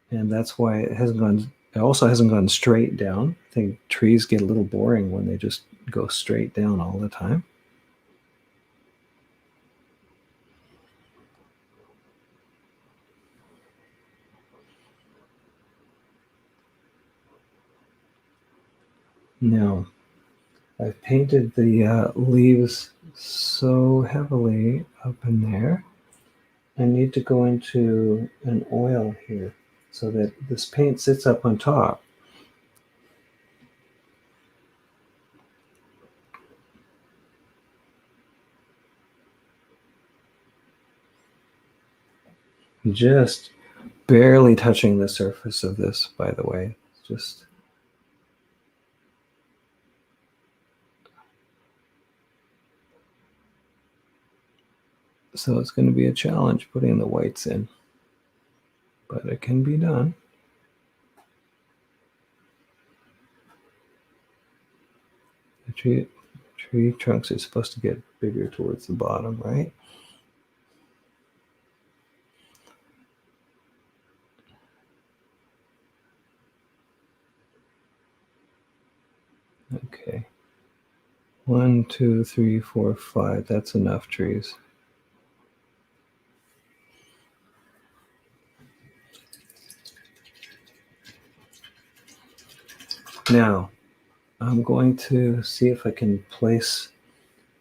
And that's why it also hasn't gone straight down. I think trees get a little boring when they just go straight down all the time. Now, I've painted the leaves so heavily up in there. I need to go into an oil here so that this paint sits up on top. Just barely touching the surface of this, by the way. Just so it's going to be a challenge putting the whites in, but it can be done. The tree trunks are supposed to get bigger towards the bottom, right? Okay. 1, 2, 3, 4, 5. That's enough trees. Now, I'm going to see if I can place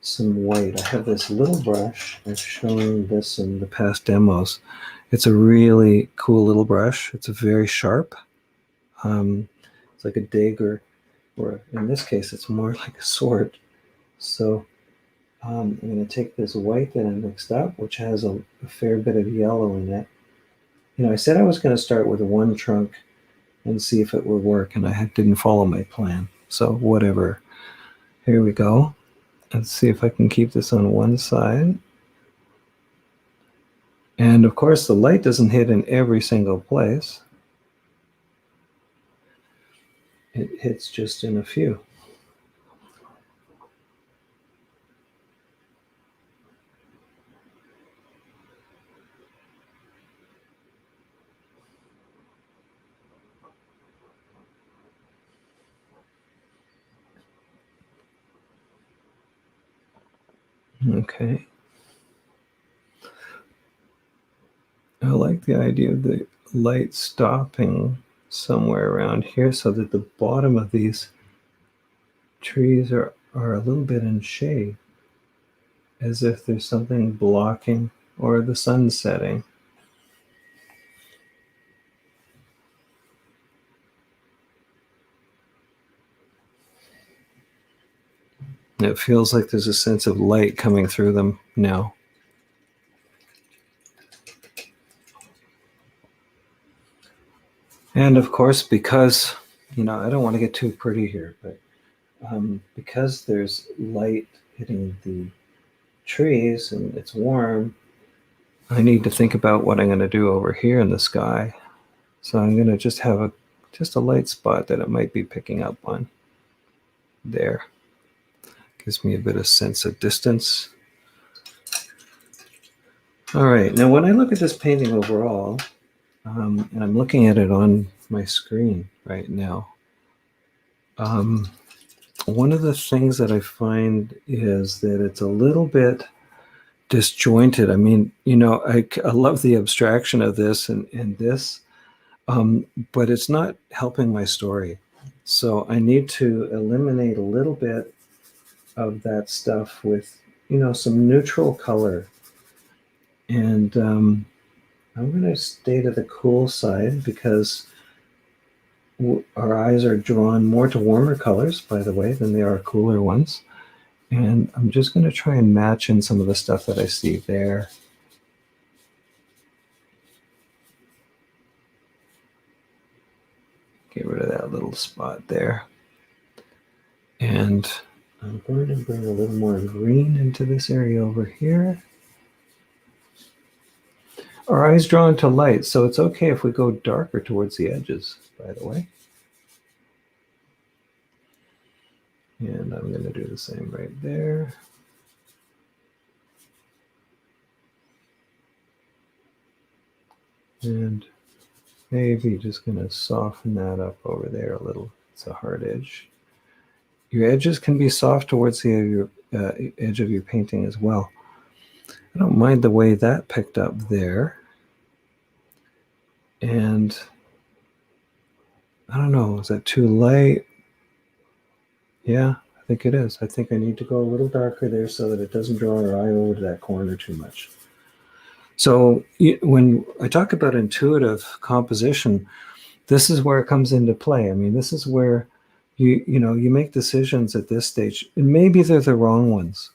some white. I have this little brush. I've shown this in the past demos. It's a really cool little brush. It's very sharp. It's like a dagger, or in this case, it's more like a sword. So I'm going to take this white that I mixed up, which has a fair bit of yellow in it. I said I was going to start with one trunk and see if it would work, and I didn't follow my plan. So whatever. Here we go. Let's see if I can keep this on one side. And of course, the light doesn't hit in every single place. It hits just in a few. Okay. I like the idea of the light stopping somewhere around here so that the bottom of these trees are a little bit in shade, as if there's something blocking or the sun setting. It feels like there's a sense of light coming through them now. And of course, because, I don't want to get too pretty here, but because there's light hitting the trees and it's warm, I need to think about what I'm going to do over here in the sky. So I'm going to just have a light spot that it might be picking up on there. Gives me a bit of sense of distance. All right, now when I look at this painting overall, and I'm looking at it on my screen right now, one of the things that I find is that it's a little bit disjointed. I mean, I love the abstraction of this and this, but it's not helping my story. So I need to eliminate a little bit of that stuff with, some neutral color. And I'm going to stay to the cool side because our eyes are drawn more to warmer colors, by the way, than they are cooler ones. And I'm just going to try and match in some of the stuff that I see there. Get rid of that little spot there. And I'm going to bring a little more green into this area over here. Our eye's drawn to light, so it's okay if we go darker towards the edges, by the way. And I'm going to do the same right there. And maybe just going to soften that up over there a little. It's a hard edge. Your edges can be soft towards the edge of your painting as well. I don't mind the way that picked up there. And I don't know, is that too light? Yeah, I think it is. I think I need to go a little darker there so that it doesn't draw our eye over to that corner too much. So when I talk about intuitive composition, this is where it comes into play. I mean, this is where you make decisions at this stage, and maybe they're the wrong ones,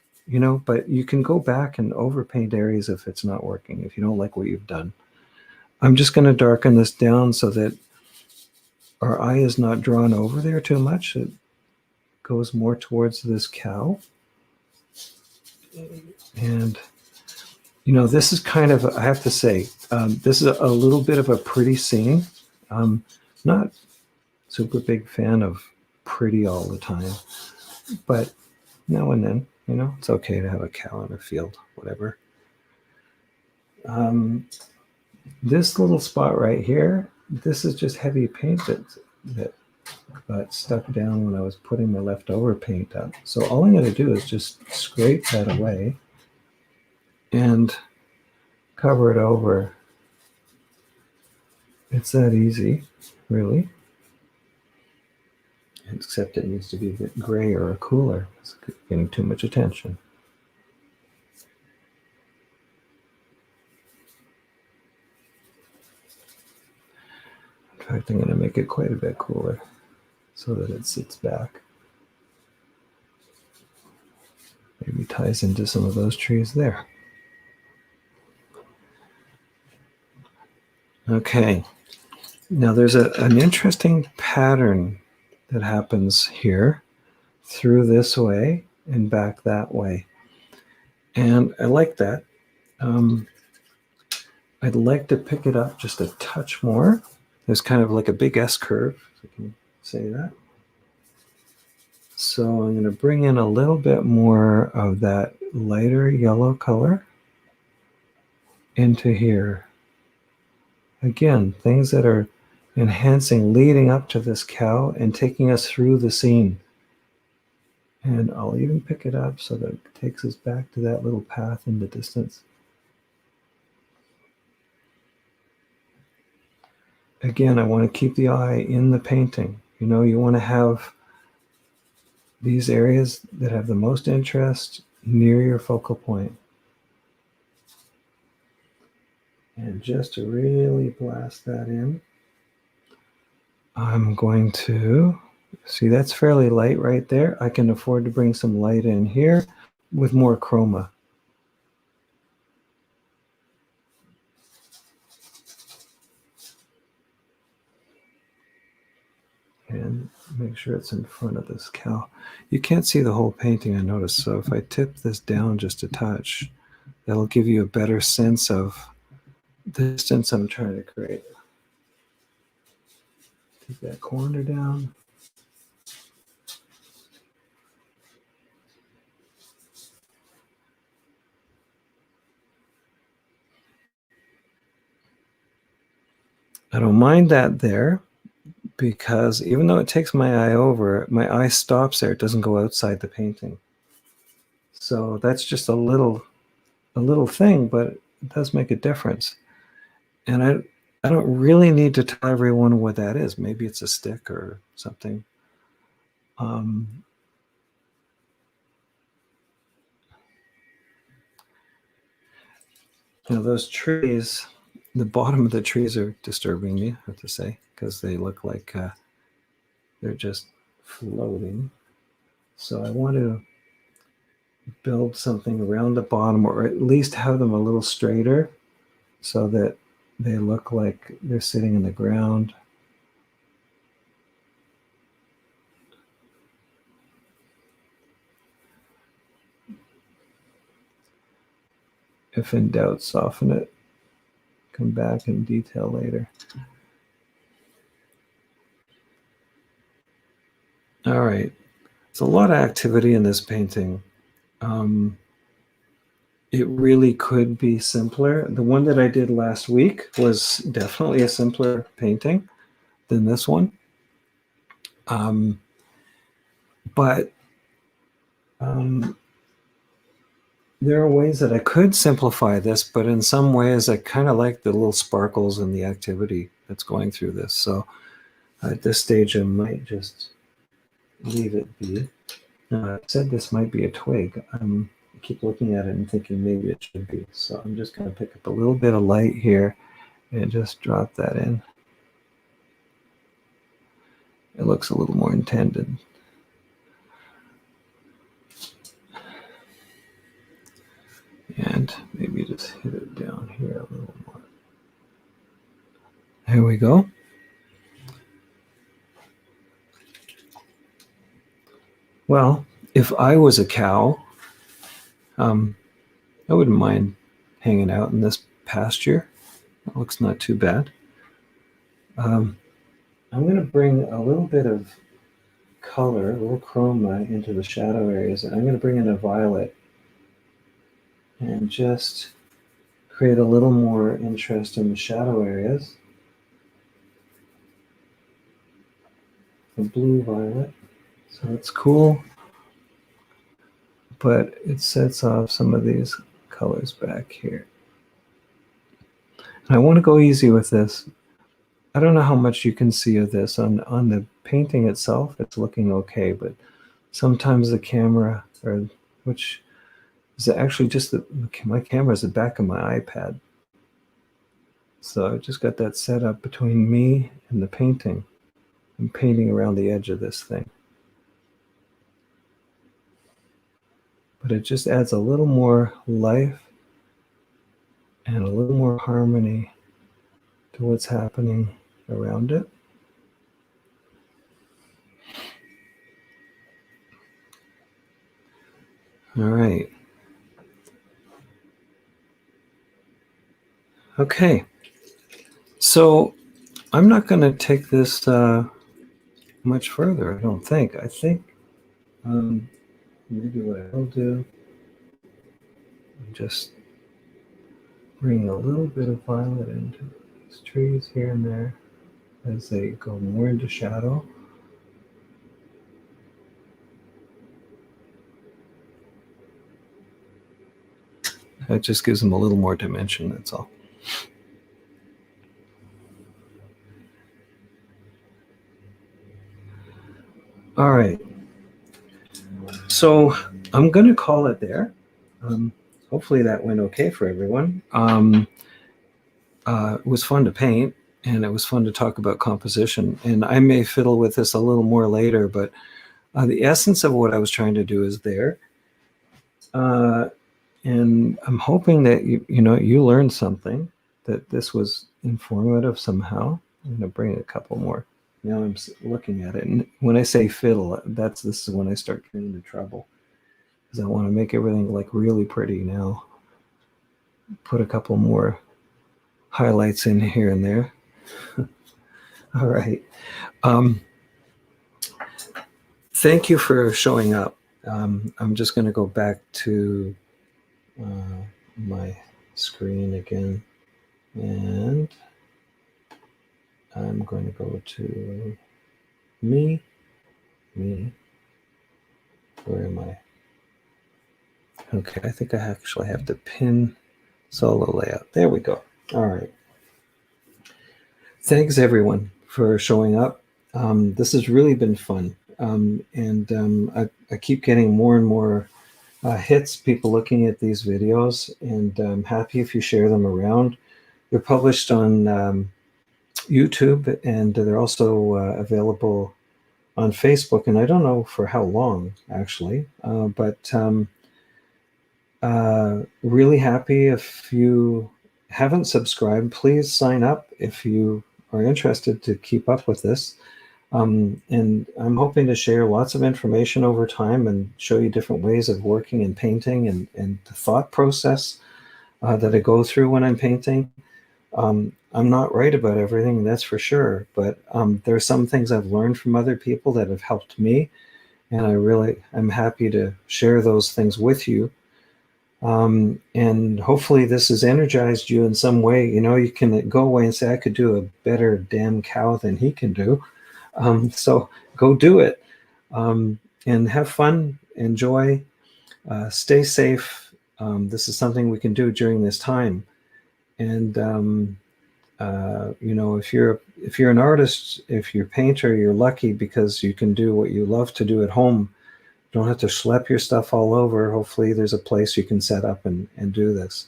but you can go back and overpaint areas if it's not working, if you don't like what you've done. I'm just going to darken this down so that our eye is not drawn over there too much. It goes more towards this cow. And, this is kind of, I have to say, this is a little bit of a pretty scene. Not super big fan of pretty all the time, but now and then, it's okay to have a cow in a field, whatever. This little spot right here, this is just heavy paint that got stuck down when I was putting my leftover paint up. So all I'm going to do is just scrape that away and cover it over. It's that easy, really. Except it needs to be a bit grayer or cooler. It's getting too much attention. In fact, I'm going to make it quite a bit cooler so that it sits back. Maybe ties into some of those trees there. Okay. Now there's an interesting pattern that happens here through this way and back that way. And I like that. I'd like to pick it up just a touch more. There's kind of like a big S curve, if I can say that. So I'm going to bring in a little bit more of that lighter yellow color into here. Again, things that are enhancing, leading up to this cow and taking us through the scene. And I'll even pick it up so that it takes us back to that little path in the distance. Again, I want to keep the eye in the painting. You know, you want to have these areas that have the most interest near your focal point. And just to really blast that in, I'm going to, see that's fairly light right there. I can afford to bring some light in here with more chroma. And make sure it's in front of this cow. You can't see the whole painting, I noticed. So if I tip this down just a touch, that'll give you a better sense of the distance I'm trying to create. Take that corner down. I don't mind that there, because even though it takes my eye over, my eye stops there. It doesn't go outside the painting. So that's just a little thing, but it does make a difference. And I don't really need to tell everyone what that is. Maybe it's a stick or something. You know, those trees, the bottom of the trees are disturbing me, I have to say, because they look like they're just floating. So I want to build something around the bottom, or at least have them a little straighter so that they look like they're sitting in the ground. If in doubt, soften it. Come back in detail later. All right. There's a lot of activity in this painting. It really could be simpler. The one that I did last week was definitely a simpler painting than this one. But there are ways that I could simplify this, but in some ways I kind of like the little sparkles and the activity that's going through this. So at this stage, I might just leave it be. Now, I said this might be a twig. I keep looking at it and thinking maybe it should be. So I'm just going to pick up a little bit of light here and just drop that in. It looks a little more intended. And maybe just hit it down here a little more. There we go. Well, if I was a cow, I wouldn't mind hanging out in this pasture. That looks not too bad. I'm going to bring a little bit of color, a little chroma into the shadow areas. I'm going to bring in a violet and just create a little more interest in the shadow areas. A blue violet. So it's cool, but it sets off some of these colors back here. And I want to go easy with this. I don't know how much you can see of this on the painting itself. It's looking okay, but sometimes the camera, or which is actually just my camera is the back of my iPad. So I just got that set up between me and the painting. I'm painting around the edge of this thing. But it just adds a little more life and a little more harmony to what's happening around it. All right. Okay. So I'm not going to take this much further, I don't think. I think maybe what I'll do, just bring a little bit of violet into these trees here and there as they go more into shadow. It just gives them a little more dimension, that's all. All right. So I'm going to call it there. Hopefully that went okay for everyone. It was fun to paint, and it was fun to talk about composition. And I may fiddle with this a little more later, but the essence of what I was trying to do is there. And I'm hoping that you learned something, that this was informative somehow. I'm going to bring a couple more. Now I'm looking at it, and when I say fiddle, this is when I start getting into trouble, because I want to make everything like really pretty now. Put a couple more highlights in here and there. All right. Thank you for showing up. I'm just going to go back to my screen again, and I'm going to go to me. Where am I? Okay, I think I actually have to pin solo layout. There we go. All right. Thanks everyone for showing up. This has really been fun. I keep getting more and more hits, people looking at these videos, and I'm happy if you share them around. They're published on YouTube, and they're also available on Facebook, and I don't know for how long, actually, but really happy. If you haven't subscribed, please sign up if you are interested to keep up with this. And I'm hoping to share lots of information over time and show you different ways of working and painting, and the thought process that I go through when I'm painting. I'm not right about everything, that's for sure, but there are some things I've learned from other people that have helped me, and I'm happy to share those things with you. And hopefully this has energized you in some way. You can go away and say, I could do a better damn cow than he can do. So go do it, and have fun, enjoy, stay safe. This is something we can do during this time. And, if you're an artist, if you're a painter, you're lucky because you can do what you love to do at home. You don't have to schlep your stuff all over. Hopefully there's a place you can set up and do this.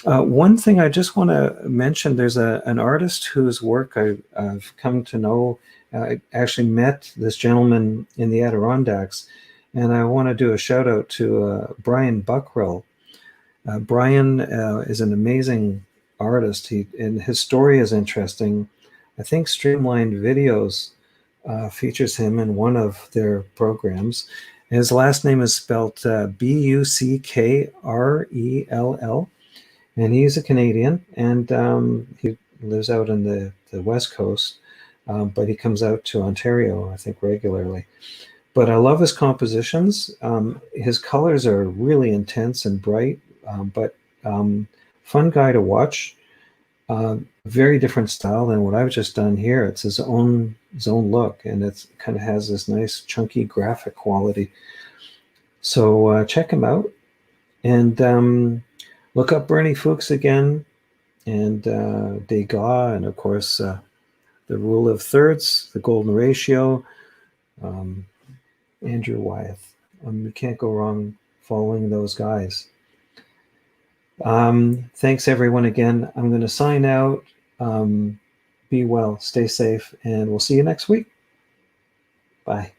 One thing I just want to mention, there's an artist whose work I've come to know. I actually met this gentleman in the Adirondacks, and I want to do a shout out to Brian Buckrill. Brian is an amazing artist, and his story is interesting. I think Streamlined Videos features him in one of their programs. His last name is spelled Buckrell, and he's a Canadian, and he lives out in the West Coast, but he comes out to Ontario, I think, regularly. But I love his compositions. His colors are really intense and bright, but fun guy to watch. Very different style than what I've just done here. It's his own look, and it kind of has this nice chunky graphic quality. So check him out, and look up Bernie Fuchs again, and Degas, and of course the rule of thirds, the golden ratio, Andrew Wyeth. You can't go wrong following those guys. Thanks everyone again. I'm going to sign out. Be well, stay safe, and we'll see you next week. Bye.